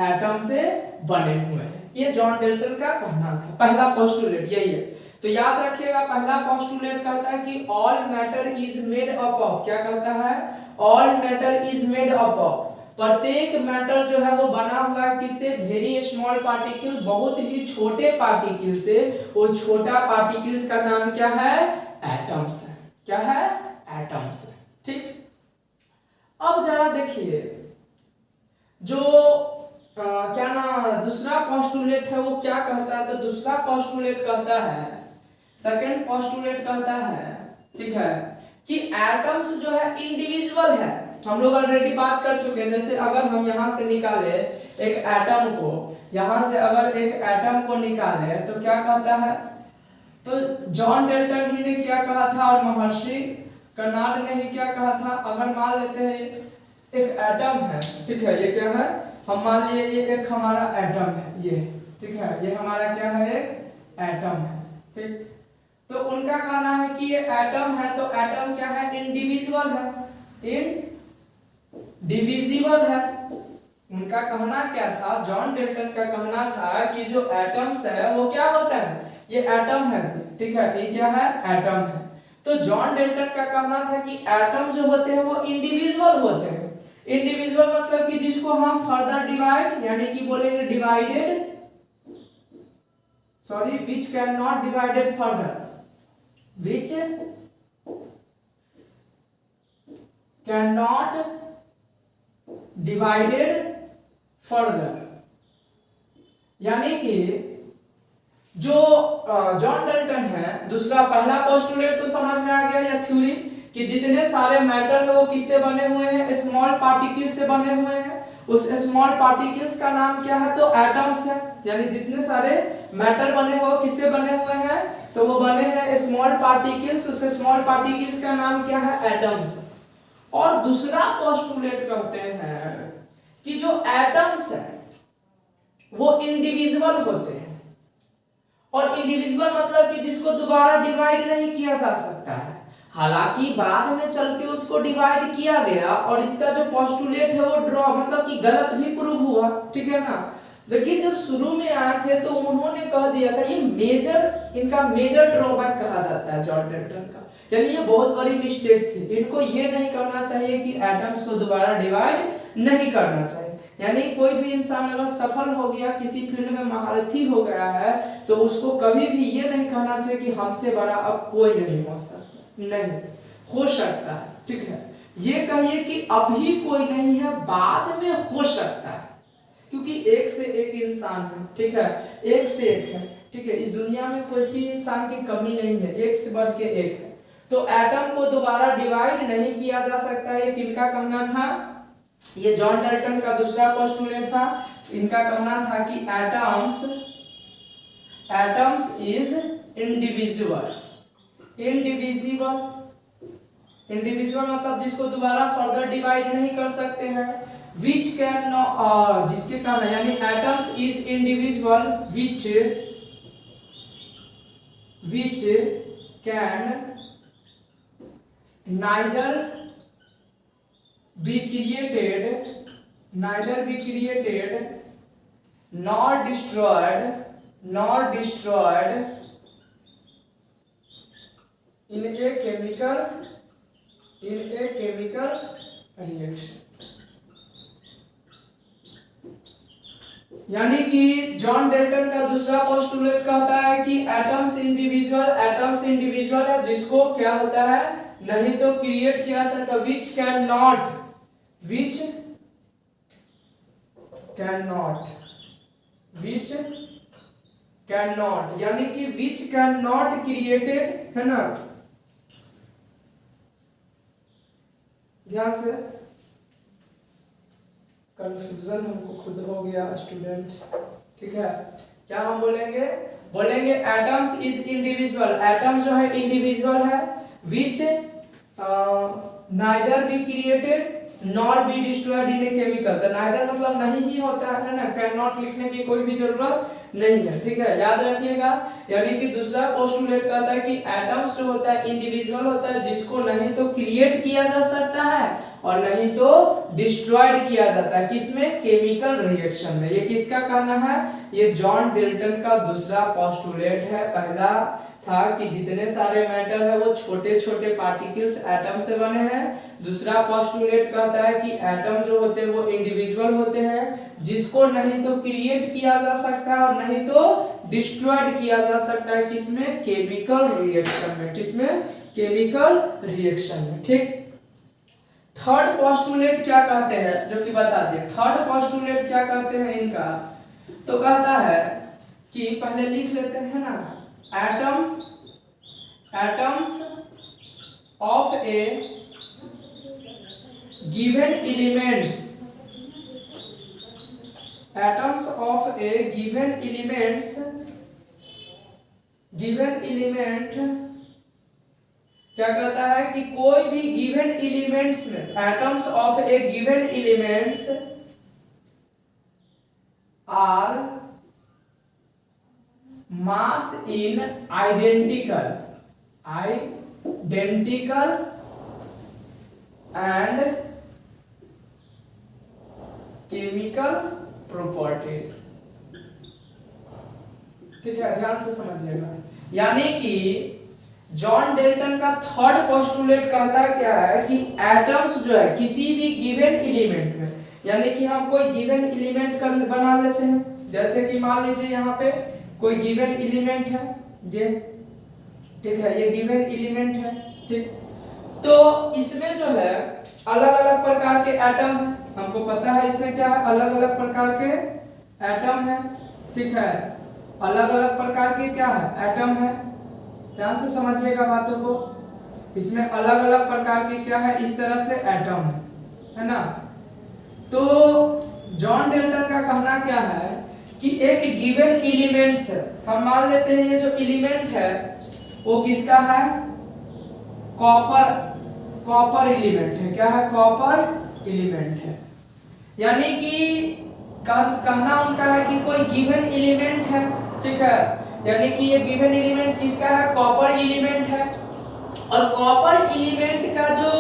एटम से बने हुए हैं। ये जॉन डेल्टन का कहना था, पहला पोस्टुलेट यही है। तो याद रखिएगा, पहला पोस्टुलेट कहता है कि all matter is made up of, क्या कहता है, all matter is made up of, प्रत्येक मैटर जो है वो बना हुआ है किससे, वेरी स्मॉल पार्टिकल, बहुत ही छोटे पार्टिकल से। वो छोटा पार्टिकल्स का नाम क्या है, एटम्स है। क्या है, एटम्स है। ठीक, अब जरा देखिए जो क्या ना दूसरा पोस्टुलेट है वो क्या कहता है, तो दूसरा पोस्टुलेट कहता है, सेकंड पोस्टुलेट कहता है, ठीक है, कि एटम्स जो है इंडिविजुअल है। हम लोग ऑलरेडी बात कर चुके हैं। जैसे अगर हम यहां से निकाले एक एटम को, यहां से अगर एक एटम को निकाले तो क्या कहता है, तो जॉन डेल्टन ही ने क्या कहा था और महर्षि कर्नाड ने ही क्या कहा था। अगर मान लेते हैं एक एटम है, ठीक है, ये क्या है, हम मान लिए ये एक हमारा एटम है, ये ठीक है, ये हमारा क्या है, एक एटम है। ठीक, तो उनका कहना है कि ये एटम है, तो एटम क्या है, इंडिविजुअल है, इनडिविजिबल है। उनका कहना क्या था, जॉन डेल्टन का कहना था कि जो एटम्स है वो क्या होता है, ये एटम है, ठीक है, ये क्या है, एटम है। तो जॉन डेल्टन का कहना था कि एटम जो होते हैं वो इंडिविजुअल होते हैं। इंडिविजुअल मतलब कि जिसको हम फर्दर डिवाइड, यानी कि बोलेंगे divided, sorry, which can not divided further, which cannot divided further, यानी कि जो जॉन डाल्टन है, दूसरा पहला पोस्टुलेट तो समझ में आ गया या थ्योरी कि जितने सारे मैटर है वो किससे बने हुए हैं, स्मॉल पार्टिकल से बने हुए हैं। उस स्मॉल पार्टिकल्स का नाम क्या है, तो एटम्स है। यानी जितने सारे मैटर बने हुए किससे बने हुए हैं, तो वो बने हैं स्मॉल पार्टिकल्स। उस स्मॉल पार्टिकल्स का नाम क्या है, एटम्स। और दूसरा पोस्टुलेट कहते हैं कि जो एटम्स है वो इंडिविजुअल होते हैं। और इंडिविजुअल मतलब कि जिसको दोबारा डिवाइड नहीं किया जा सकता है। हालांकि बाद में चल के उसको डिवाइड किया गया और इसका जो पोस्टुलेट है वो ड्रॉ मतलब कि गलत भी प्रूव हुआ, ठीक है ना। देखिए जब शुरू में आए थे तो उन्होंने कह दिया था, ये मेजर इनका मेजर ड्रॉबैक कहा जाता है जॉन डाल्टन का, यानी ये बहुत बड़ी मिस्टेक थी। इनको ये नहीं करना चाहिए कि एटम्स को दोबारा डिवाइड नहीं करना चाहिए। यानी कोई भी इंसान अगर सफल हो गया, किसी फील्ड में महारथी हो गया है, तो उसको कभी भी ये नहीं कहना चाहिए कि हमसे बड़ा अब कोई नहीं हो सकता। नहीं हो सकता है, ठीक है। ये कहिए कि अभी कोई नहीं है, बाद में हो सकता है, क्योंकि एक से एक इंसान है, ठीक है, एक से एक है, ठीक है। इस दुनिया में कोई इंसान की कमी नहीं है, एक से बढ़ के एक है। तो एटम को दोबारा डिवाइड नहीं किया जा सकता है, किनका कहना था, ये जॉन डाल्टन का दूसरा पोस्टुलेट था। इनका कहना था कि एटम्स इज इंडिविजुअल। इंडिविजुअल मतलब जिसको दोबारा फर्दर डिवाइड नहीं कर सकते हैं। विच कैन नॉट, जिसके कारण यानी atoms is individual which can neither be created nor destroyed in a chemical reaction। यानी कि जॉन डाल्टन का दूसरा पोस्टुलेट कहता है कि एटम्स इंडिविजुअल है, जिसको क्या होता है, नहीं तो क्रिएट किया सकता। विच कैन नॉट यानी कि विच कैन नॉट क्रिएटेड, है ना। ध्यान से, कंफ्यूजन हमको खुद हो गया स्टूडेंट्स, ठीक है। क्या हम बोलेंगे एटम्स इज इंडिविजुअल, एटम जो है इंडिविजुअल है। Which neither be created nor be destroyed in a chemical. तो नाइदर मतलब नहीं ही होता है ना, कैन नॉट लिखने की कोई भी जरूरत नहीं है, ठीक है, याद रखिएगा। यानी कि दूसरा पोस्टुलेट कहता है कि एटम्स जो होता है इंडिविजुअल होता है, जिसको नहीं तो क्रिएट किया जा सकता है और नहीं तो डिस्ट्रॉयड किया जाता है, किसमें, केमिकल रिएक्शन में। ये किसका कहना है, ये जॉन डाल्टन का दूसरा पोस्टुलेट है। पहला था कि जितने सारे मैटर है वो छोटे छोटे पार्टिकल्स एटम से बने हैं। दूसरा पोस्टुलेट कहता है कि एटम जो होते हैं वो इंडिविजुअल होते हैं, जिसको नहीं तो क्रिएट किया जा सकता है और नहीं तो डिस्ट्रॉयड किया जा सकता है, किसमें, केमिकल रिएक्शन में, किसमें, केमिकल रिएक्शन में, ठीक। थर्ड पोस्टुलेट क्या कहते हैं, जो कि बता दिए। थर्ड पोस्टुलेट क्या कहते हैं इनका, तो कहता है कि पहले लिख लेते हैं ना, atoms of a given elements, atoms of a given element क्या कहता है कि कोई भी गिवन एलिमेंट्स में, atoms of a given elements are mass in identical and chemical properties, ठीक है, ध्यान से समझिएगा। यानी कि जॉन डाल्टन का थर्ड पोस्टुलेट कहता है क्या है कि एटम्स जो है किसी भी गिवन एलिमेंट में, यानी कि हम कोई गिवन एलिमेंट बना लेते हैं, जैसे कि मान लीजिए यहाँ पे कोई गिवन एलिमेंट है ये, ठीक है, ये गिवन एलिमेंट है, ठीक। तो इसमें जो है अलग अलग प्रकार के एटम है, हमको पता है इसमें क्या है, अलग अलग प्रकार के एटम है, ठीक है। अलग अलग प्रकार के क्या है, एटम है। ध्यान से समझिएगा बातों को, इसमें अलग अलग प्रकार के क्या है, इस तरह से एटम है ना। तो जॉन डेल्टन का कहना क्या है कि एक गिवन एलिमेंट्स है, हम मान लेते हैं ये जो एलिमेंट है वो किसका है, कॉपर एलिमेंट है। क्या है, कॉपर एलिमेंट है। यानी कि कहना उनका है कि कोई गिवन एलिमेंट है, ठीक है, यानी कि ये गिवन एलिमेंट किसका है, कॉपर एलिमेंट है। और कॉपर एलिमेंट का जो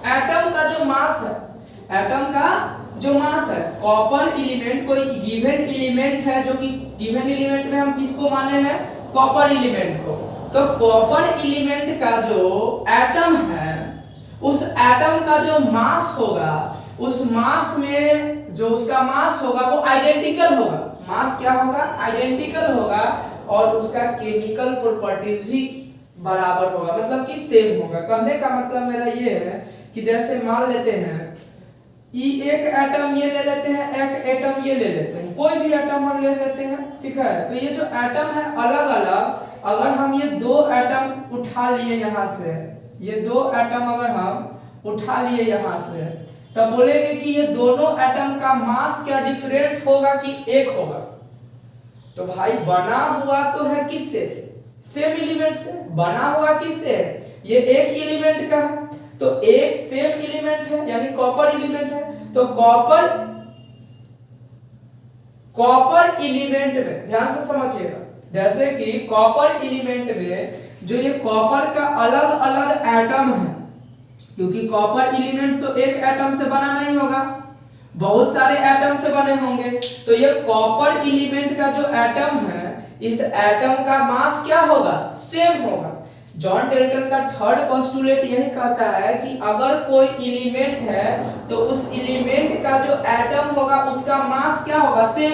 एटम का जो मास है, एटम का जो मास है, कॉपर एलिमेंट कोई गिवन एलिमेंट है, जो कि गिवन एलिमेंट में हम किसको माने हैं, कॉपर एलिमेंट को। तो कॉपर एलिमेंट का जो एटम है, उस एटम का जो मास होगा, उस मास में जो उसका मास होगा वो आइडेंटिकल होगा। मास क्या होगा, आइडेंटिकल होगा। और उसका केमिकल प्रॉपर्टीज भी बराबर होगा, मतलब कि सेम होगा। कहने का मतलब मेरा ये है कि जैसे मान लेते हैं एक एटम ये ले लेते हैं, एक एटम ये ले लेते हैं, कोई भी एटम हम ले लेते हैं, ठीक है। तो ये जो एटम है अलग अलग, अगर हम ये दो एटम उठा लिए यहाँ से, ये दो एटम अगर हम उठा लिए यहाँ से, तब बोलेंगे कि ये दोनों एटम का मास क्या डिफरेंट होगा कि एक होगा। तो भाई बना हुआ तो है किससे, सेम एलिमेंट से। बना हुआ किससे, ये एक एलिमेंट का है, तो एक सेम एलिमेंट है यानी कॉपर एलिमेंट है। तो कॉपर एलिमेंट में ध्यान से समझिएगा, जैसे कि कॉपर एलिमेंट में जो ये कॉपर का अलग अलग एटम है, क्योंकि कॉपर एलिमेंट तो एक एटम से बना नहीं होगा, बहुत सारे एटम से बने होंगे। तो ये कॉपर एलिमेंट का जो एटम है, इस एटम का मास क्या होगा, सेम होगा। जॉन डेल्टन का थर्ड पोस्टुलेट यही कहता है कि अगर कोई एलिमेंट है तो उस एलिमेंट का जो एटम होगा उसका मास क्या होगा, सेम।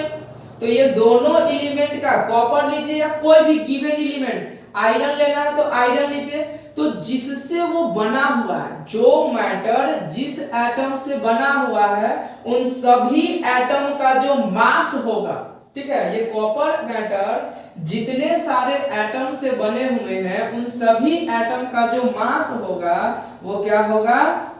तो ये दोनों एलिमेंट का, कॉपर लीजिए या कोई भी गिवन एलिमेंट, आयरन लेना है तो आयरन लीजिए, तो जिससे वो बना हुआ है, जो मैटर जिस एटम से बना हुआ है, उन सभी एटम का जो मास होगा, ठीक है, ये कॉपर मैटर जितने सारे एटम से बने हुए हैं, उन सभी एटम का जो मास होगा वो क्या होगा,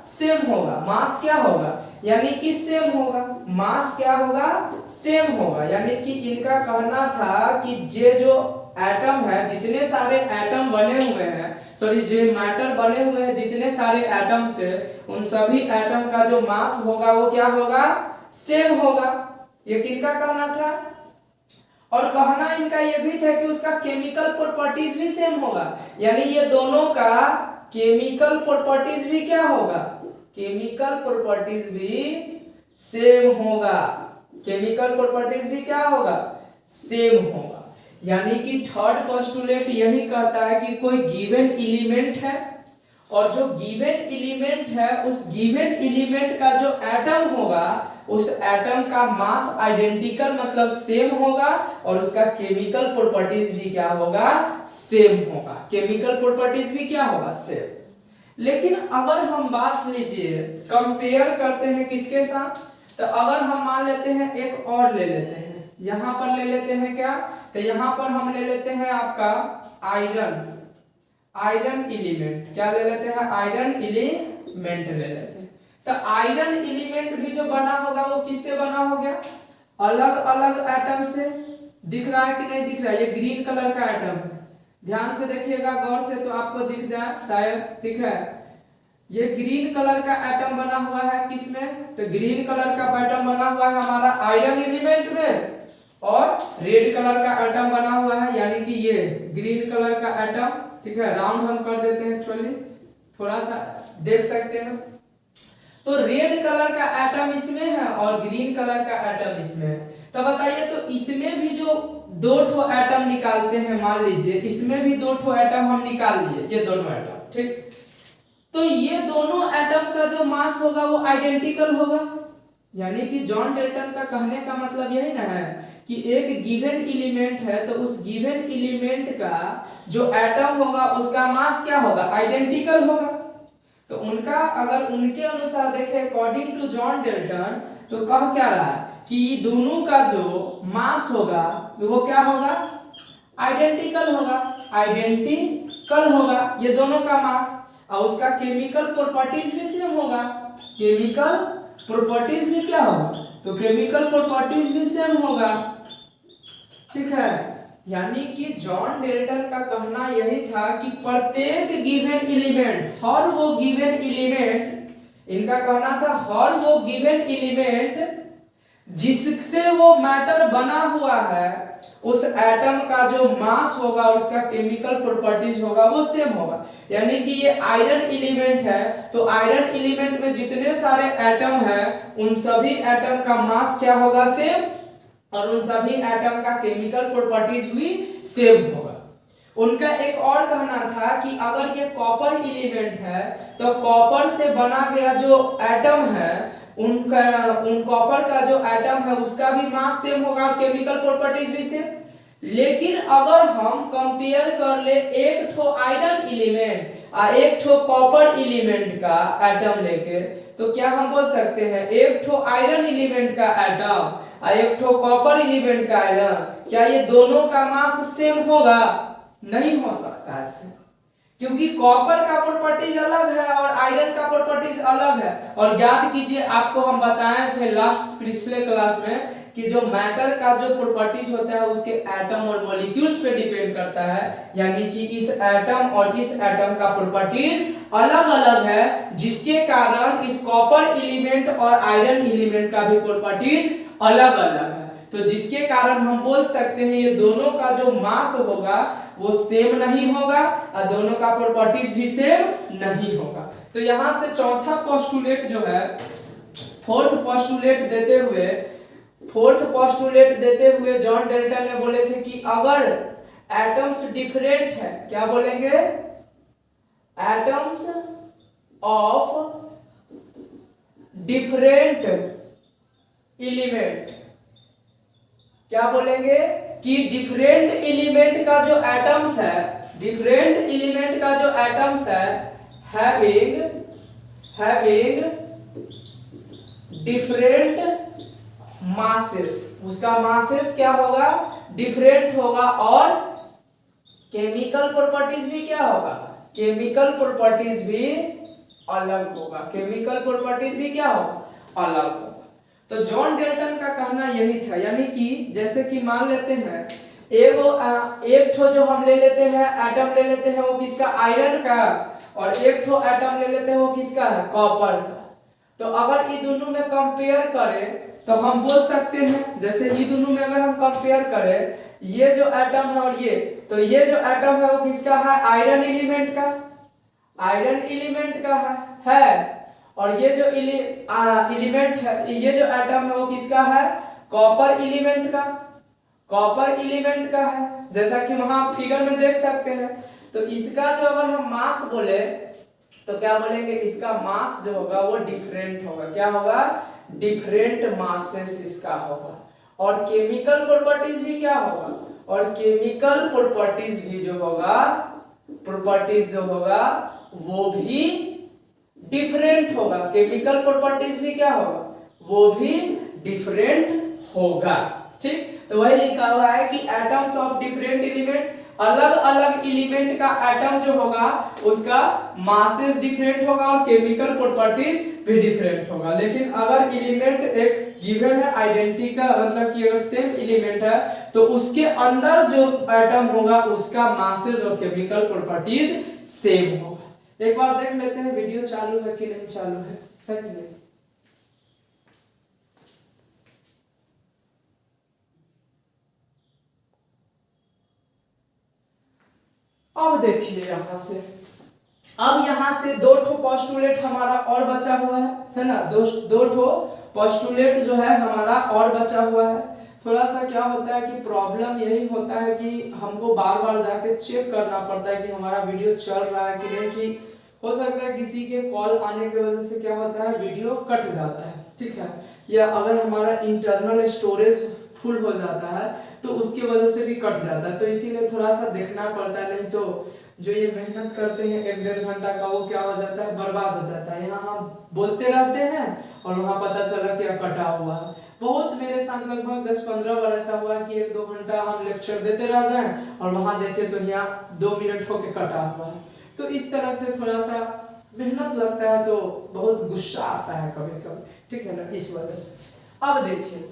सेम होगा। मास क्या होगा, यानी कि सेम होगा। मास क्या होगा, सेम होगा। यानी कि इनका कहना था कि ये जो एटम है, जितने सारे एटम बने हुए हैं, सॉरी जो मैटर बने हुए हैं जितने सारे एटम से, उन सभी एटम का जो मास होगा वो क्या होगा, सेम होगा। ये किनका कहना था। और कहना इनका ये भी था कि उसका केमिकल प्रॉपर्टीज भी सेम होगा, यानी ये दोनों का केमिकल प्रॉपर्टीज भी क्या होगा, केमिकल प्रॉपर्टीज भी सेम होगा। केमिकल प्रॉपर्टीज भी क्या होगा, सेम होगा। यानी कि थर्ड पोस्टुलेट यही कहता है कि कोई गिवन एलिमेंट है, और जो गिवन एलिमेंट है उस गिवन एलिमेंट का जो एटम होगा, उस एटम का मास आइडेंटिकल मतलब सेम होगा, और उसका केमिकल प्रॉपर्टीज भी क्या होगा, सेम होगा। केमिकल प्रॉपर्टीज भी क्या होगा, सेम। लेकिन अगर हम बात लीजिए, कंपेयर करते हैं किसके साथ, तो अगर हम मान लेते हैं एक और ले लेते हैं, यहां पर ले लेते हैं क्या, तो यहां पर हम ले लेते हैं आपका आयरन एलिमेंट। क्या ले लेते हैं, आयरन एलिमेंट ले लेते हैं। तो आयरन एलिमेंट भी जो बना होगा वो किससे बना हो गया, अलग अलग एटम से। दिख रहा है कि नहीं दिख रहा है, ये ग्रीन कलर का एटम है, ध्यान से देखिएगा गौर से तो आपको दिख जाए शायद, ठीक है। ये ग्रीन कलर का एटम बना हुआ है किसमें, तो ग्रीन कलर का एटम बना हुआ है हमारा आयरन एलिमेंट में, और रेड कलर का एटम बना हुआ है, यानी कि ये ग्रीन कलर का एटम, ठीक है, राउंड हम कर देते हैं, एक्चुअली थोड़ा सा देख सकते हैं। तो रेड कलर का एटम इसमें है और ग्रीन कलर का एटम इसमें है। तो बताइए, तो इसमें भी जो दो ठो एटम निकालते हैं, मान लीजिए इसमें भी दो ठो एटम हम निकाल लिए, ये दोनों एटम, ठीक। तो ये दोनों एटम का जो मास होगा वो आइडेंटिकल होगा। यानी कि जॉन डेल्टन का कहने का मतलब यही ना है कि एक गिवन एलिमेंट है, तो उस गिवन एलिमेंट का जो एटम होगा उसका मास क्या होगा, आइडेंटिकल होगा। तो उनका अगर उनके अनुसार देखें, अकॉर्डिंग टू जॉन डेल्टन, तो कह क्या रहा है कि दोनों का जो मास होगा वो क्या होगा, आइडेंटिकल होगा, आइडेंटिकल होगा ये दोनों का मास, और उसका केमिकल प्रॉपर्टीज भी सेम होगा, केमिकल प्रॉपर्टीज भी क्या होगा, तो केमिकल प्रॉपर्टीज भी सेम होगा, ठीक है। यानी कि जॉन डेल्टन का कहना यही था कि प्रत्येक गिवन एलिमेंट, हर वो गिवन एलिमेंट, इनका कहना था हर वो गिवन एलिमेंट जिससे वो मैटर बना हुआ है उस एटम का जो मास होगा और उसका केमिकल प्रॉपर्टीज होगा वो सेम होगा। यानी कि ये आयरन एलिमेंट है तो आयरन एलिमेंट में जितने सारे एटम हैं उन सभी एटम का मास क्या होगा, सेम, और उन सभी एटम का केमिकल प्रॉपर्टीज भी सेम होगा। उनका एक और कहना था कि अगर ये कॉपर एलिमेंट है तो कॉपर से बना गया जो एटम है उन कॉपर का जो एटम है उसका भी मास सेम होगा और केमिकल प्रॉपर्टीज भी सेम। लेकिन अगर हम कंपेयर कर ले एक ठो आयरन एलिमेंट और एक ठो कॉपर एलिमेंट का एटम लेके, तो क्या हम बोल सकते हैं एक ठो आयरन एलिमेंट का एटम और एक ठो कॉपर एलिमेंट का आयरन, क्या ये दोनों का मास सेम होगा? नहीं हो सकता ऐसे, क्योंकि कॉपर का प्रॉपर्टीज अलग है और आयरन का प्रॉपर्टीज अलग है। और याद कीजिए आपको हम बताए थे लास्ट पिछले क्लास में कि जो मैटर का जो प्रॉपर्टीज होता है उसके एटम और मॉलिक्यूल्स पे डिपेंड करता है, यानी कि इस एटम और इस एटम का प्रॉपर्टीज अलग अलग है, जिसके कारण इस कॉपर एलिमेंट और आयरन एलिमेंट का भी प्रॉपर्टीज अलग अलग है। तो जिसके कारण हम बोल सकते हैं ये दोनों का जो मास होगा वो सेम नहीं होगा और दोनों का प्रॉपर्टीज भी सेम नहीं होगा। तो यहां से चौथा पोस्टुलेट जो है, फोर्थ पोस्टुलेट देते हुए जॉन डेल्टन ने बोले थे कि अगर एटम्स डिफरेंट है, क्या बोलेंगे, एटम्स ऑफ डिफरेंट एलिमेंट, क्या बोलेंगे कि डिफरेंट एलिमेंट का जो एटम्स है, डिफरेंट एलिमेंट का जो एटम्स है हैविंग डिफरेंट मासेस, उसका मासेस क्या होगा, डिफरेंट होगा और केमिकल प्रॉपर्टीज भी क्या होगा, केमिकल प्रॉपर्टीज भी अलग होगा, केमिकल प्रॉपर्टीज भी क्या होगा, अलग होगा। तो जॉन डेल्टन का कहना यही था, यानी कि जैसे कि मान लेते हैं एक ठो जो हम ले लेते हैं एटम ले लेते हैं वो किसका, आयरन का, और एक ठो एटम ले लेते हैं वो किसका है, कॉपर का। तो अगर ये दोनों में कंपेयर करें तो हम बोल सकते हैं, जैसे ये दोनों में अगर हम कंपेयर करें ये जो एटम है और ये, तो ये जो एटम है वो किसका है, आयरन एलिमेंट का, आयरन एलिमेंट का है। और ये जो एलिमेंट है, ये जो एटम है वो किसका है, कॉपर एलिमेंट का, कॉपर एलिमेंट का है, जैसा कि वहां फिगर में देख सकते हैं। तो इसका जो अगर हम मास बोले तो क्या बोलेंगे, इसका मास जो होगा वो डिफरेंट होगा, क्या होगा, डिफरेंट मासेस इसका होगा। और केमिकल प्रॉपर्टीज भी क्या होगा, और केमिकल प्रॉपर्टीज भी जो होगा, प्रॉपर्टीज जो होगा वो भी डिफरेंट होगा, केमिकल प्रॉपर्टीज भी क्या होगा, वो भी डिफरेंट होगा, ठीक। तो वही लिखा हुआ है कि एटम्स ऑफ डिफरेंट एलिमेंट, अलग अलग एलिमेंट का एटम जो होगा उसका मासेस डिफरेंट होगा और केमिकल प्रॉपर्टीज भी डिफरेंट होगा। लेकिन अगर एलिमेंट एक गिवन है आइडेंटिकल, मतलब कि अगर सेम एलिमेंट है तो उसके अंदर जो एटम होगा उसका मासेस और केमिकल प्रॉपर्टीज सेम होगा। एक बार देख लेते हैं वीडियो चालू है कि नहीं चालू है कि नहीं। अब देखिए यहां से दो ठो पोस्टुलेट हमारा और बचा हुआ है ना, दो ठो पोस्टुलेट जो है हमारा और बचा हुआ है। थोड़ा सा क्या होता है कि प्रॉब्लम यही होता है कि हमको बार बार जाके चेक करना पड़ता है कि हमारा वीडियो चल रहा है कि नहीं, कि हो सकता है किसी के कॉल आने की वजह से क्या होता है वीडियो कट जाता है, ठीक है, या अगर हमारा इंटरनल स्टोरेज फुल हो जाता है तो उसकी वजह से भी कट जाता है। तो इसीलिए थोड़ा सा देखना पड़ता है, नहीं तो जो ये मेहनत करते हैं 1-1.5 घंटा का वो क्या हो जाता है, बर्बाद हो जाता है। यहाँ हम बोलते रहते हैं और वहाँ पता चला क्या कटा हुआ है। बहुत मेरे साथ लगभग 10-15 बार ऐसा हुआ कि 1-2 घंटा हम लेक्चर देते रह गए और वहां देखे तो यहाँ 2 मिनट होके कटा हुआ है। तो इस तरह से थोड़ा सा मेहनत लगता है, तो बहुत गुस्सा आता है कभी कभी, ठीक है ना, इस वजह से। अब देखिए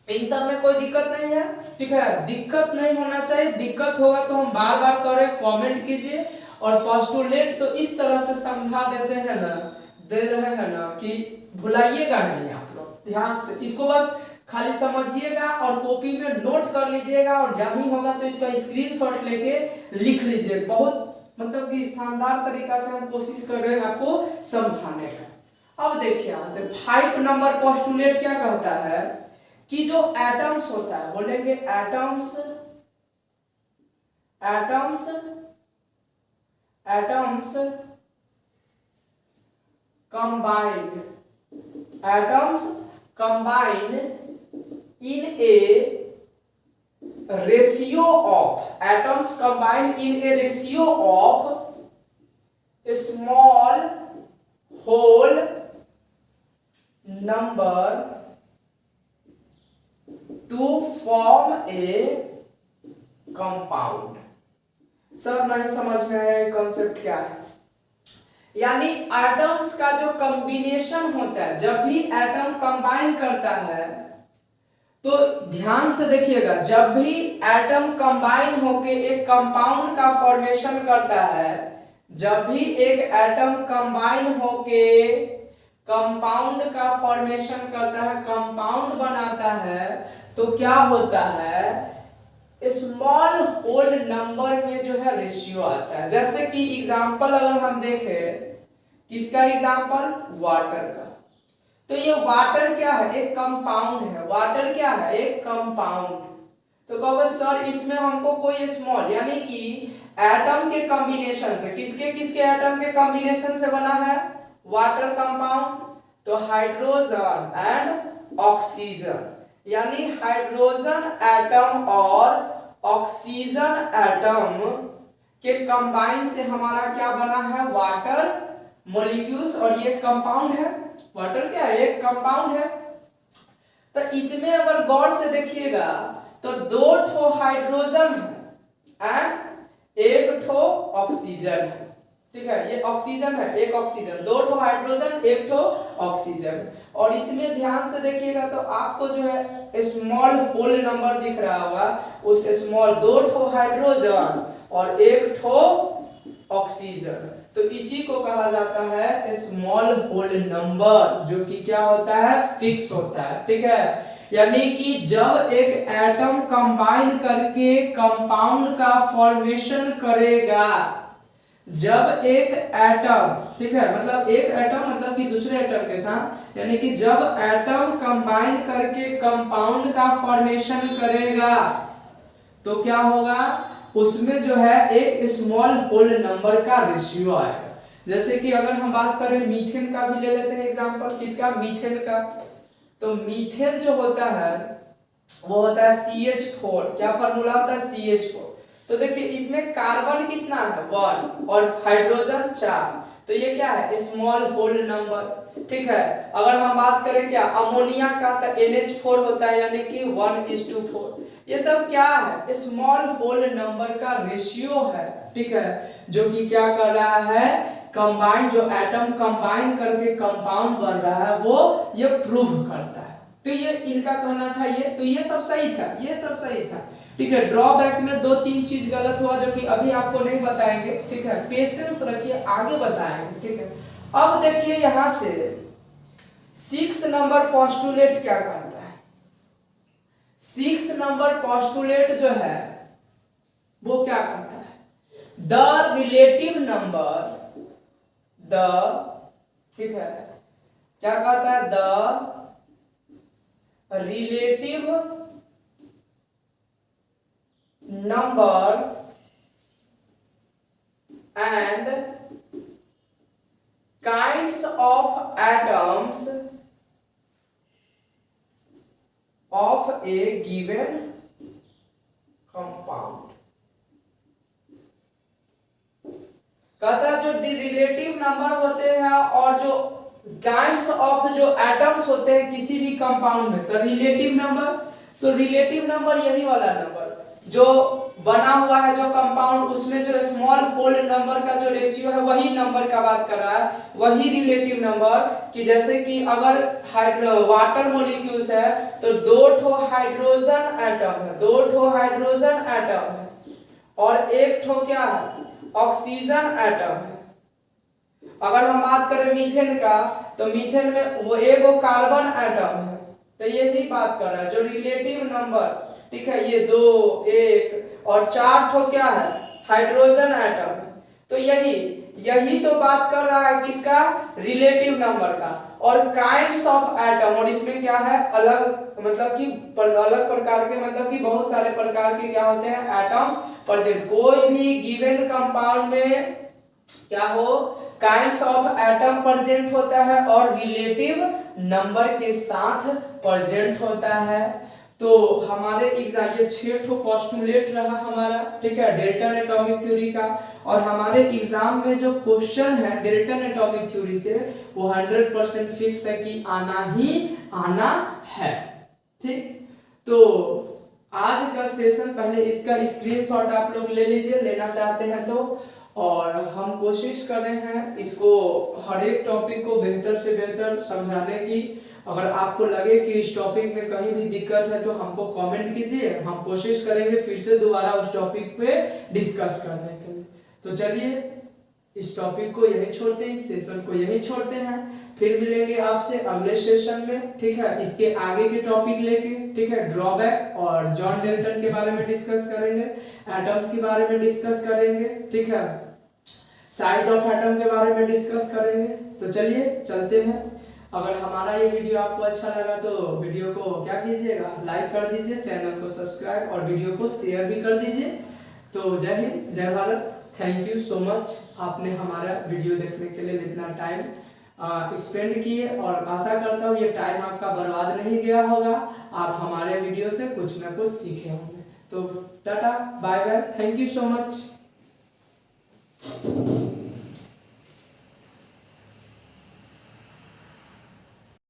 इन सब में कोई दिक्कत नहीं है, ठीक है, दिक्कत नहीं होना चाहिए। दिक्कत होगा तो हम बार बार करें, कमेंट कीजिए। और पोस्टुलेट तो इस तरह से समझा देते हैं ना, दे रहे हैं ना कि भुलाइएगा नहीं आप लोग, ध्यान से इसको बस खाली समझिएगा और कॉपी में नोट कर लीजिएगा, और जहाँ ही होगा तो इसका स्क्रीनशॉट लेके लिख लीजिए। बहुत मतलब कि शानदार तरीका से हम कोशिश कर रहे हैं आपको समझाने का। अब देखिए यहाँ से 5 नंबर पोस्टुलेट क्या कहता है कि जो एटम्स होता है, बोलेंगे atoms, atoms, atoms combined, atoms combined in A ratio of, atoms combined in a ratio of a small whole number to form a compound। सब नहीं समझ में आया कॉन्सेप्ट क्या है? यानी एटम्स का जो कॉम्बिनेशन होता है, जब भी एटम कंबाइन करता है, तो ध्यान से देखिएगा, जब भी एटम कंबाइन होके एक कंपाउंड का फॉर्मेशन करता है, जब भी एक एटम कंबाइन होके कंपाउंड का फॉर्मेशन करता है, कंपाउंड बनाता है, तो क्या होता है, स्मॉल होल नंबर में जो है रेशियो आता है। जैसे कि एग्जांपल अगर हम देखें, किसका एग्जांपल, वाटर का, तो ये वाटर क्या है, एक कंपाउंड है। वाटर क्या है, एक कंपाउंड। तो कहोगे सर इसमें हमको कोई स्मॉल, यानी कि एटम के कॉम्बिनेशन से, किसके किसके एटम के कॉम्बिनेशन से बना है वाटर कंपाउंड, तो हाइड्रोजन एंड ऑक्सीजन, यानी हाइड्रोजन एटम और ऑक्सीजन एटम के कंबाइन से हमारा क्या बना है, वाटर मॉलिक्यूल्स। और ये कंपाउंड है, वाटर क्या है, एक कंपाउंड है। तो इसमें अगर गौर से देखिएगा तो 2 ठो हाइड्रोजन है एंड 1 ठो ऑक्सीजन है, ठीक है, ये ऑक्सीजन है, एक ऑक्सीजन, 2 ठो हाइड्रोजन, 1 ठो ऑक्सीजन। और इसमें ध्यान से देखिएगा तो आपको जो है स्मॉल होल नंबर दिख रहा होगा, उस स्मॉल 2 ठो हाइड्रोजन और 1 ठो ऑक्सीजन, तो इसी को कहा जाता है स्मॉल होल नंबर, जो कि क्या होता है, फिक्स होता है, ठीक है। यानी कि जब एक एटम कंबाइन करके कंपाउंड का फॉर्मेशन करेगा, जब एक एटम, ठीक है, मतलब एक एटम मतलब कि दूसरे एटम के साथ, यानी कि जब एटम कंबाइन करके कंपाउंड का फॉर्मेशन करेगा, तो क्या होगा, उसमें जो है एक स्मॉल होल नंबर का रेशियो आएगा। जैसे कि अगर हम बात करें मीथेन का भी ले लेते हैं एग्जांपल, किसका, मीथेन का। तो मीथेन जो होता है वो होता है CH4, क्या फार्मूला होता है, CH4। तो देखिए इसमें कार्बन कितना है, 1 और हाइड्रोजन 4, तो ये क्या है, स्मॉल होल नंबर, ठीक है। अगर हम बात करें क्या, अमोनिया का, तो NH4 होता है, यानी कि 1:4। ये सब क्या है, स्मॉल होल नंबर का रेशियो है, ठीक है, जो कि क्या कर रहा है, कंबाइन, जो एटम कंबाइन करके कंपाउंड बन रहा है वो ये प्रूव करता है। तो ये इनका कहना था, ये तो ये सब सही था, ये सब सही था, ठीक है। ड्रॉबैक में 2-3 चीज गलत हुआ, जो कि अभी आपको नहीं बताएंगे, ठीक है, पेशेंस रखिए, आगे बताएंगे, ठीक है। अब देखिए यहां से 6 नंबर पोस्टुलेट क्या कहता है। 6 नंबर पोस्टुलेट जो है वो क्या कहता है, द रिलेटिव नंबर, द, ठीक है, क्या कहता है, the relative number and kinds of atoms of a given compound। कहता है जो रिलेटिव नंबर होते हैं और जो काइंड्स ऑफ जो एटम्स होते हैं किसी भी कंपाउंड में, तो रिलेटिव नंबर यही वाला नंबर जो बना हुआ है जो कंपाउंड, उसमें जो स्मॉल होल नंबर का जो रेशियो है वही नंबर का बात कर रहा है, वही रिलेटिव नंबर। कि जैसे कि अगर वाटर मॉलिक्यूल्स है तो 2 हाइड्रोजन एटम है, 2 हाइड्रोजन एटम है, और 1 क्या है, ऑक्सीजन एटम है। अगर हम बात करें मीथेन का, तो मीथेन में वो 1 कार्बन एटम है। तो यही बात कर रहा है जो रिलेटिव नंबर, ठीक है, ये 2, 1 और 4 क्या है, हाइड्रोजन एटम है। तो यही तो बात कर रहा है किसका, रिलेटिव नंबर का। और काइंड्स ऑफ एटम, और इसमें क्या है, अलग मतलब कि अलग प्रकार के, मतलब कि बहुत सारे प्रकार के क्या होते हैं, एटम्स प्रेजेंट। कोई भी गिवन कंपाउंड में क्या हो, काइंड्स ऑफ एटम प्रेजेंट होता है और रिलेटिव नंबर के साथ प्रेजेंट होता है। तो हमारे एग्जाम ये 6 पोस्टुलेट रहा हमारा, ठीक है, डेल्टन एटॉमिक थ्योरी का। और हमारे एग्जाम में जो क्वेश्चन है डेल्टन एटॉमिक थ्योरी से वो 100% फिक्स है कि आना ही आना है। ठीक, तो आज का सेशन पहले इसका स्क्रीनशॉट आप लोग ले लीजिए, लेना चाहते हैं तो। और हम कोशिश कर रहे हैं इसको हर एक टॉपिक को बेहतर से बेहतर समझाने की। अगर आपको लगे कि इस टॉपिक में कहीं भी दिक्कत है तो हमको कमेंट कीजिए, हम कोशिश करेंगे फिर से दोबारा उस टॉपिक पे डिस्कस करने के लिए। तो चलिए इस टॉपिक को यही छोड़ते हैं, इस सेशन को यही छोड़ते हैं, फिर मिलेंगे आपसे अगले सेशन में, ठीक है, इसके आगे के टॉपिक लेके, ठीक है, ड्रॉबैक और जॉन डेल्टन के बारे में डिस्कस करेंगे, एटम्स के बारे में डिस्कस करेंगे, ठीक है, साइज ऑफ एटम के बारे में डिस्कस करेंगे। तो चलिए चलते हैं। अगर हमारा ये वीडियो आपको अच्छा लगा तो वीडियो को क्या कीजिएगा, लाइक कर दीजिए, चैनल को सब्सक्राइब और वीडियो को शेयर भी कर दीजिए। तो जय हिंद, जय Bharat, thank you so much, आपने हमारा वीडियो देखने के लिए इतना टाइम स्पेंड किए, और आशा करता हूँ ये टाइम आपका बर्बाद नहीं गया होगा, आप हमारे वीडियो से कुछ ना कुछ सीखे होंगे। तो tata bye bye, thank you so much.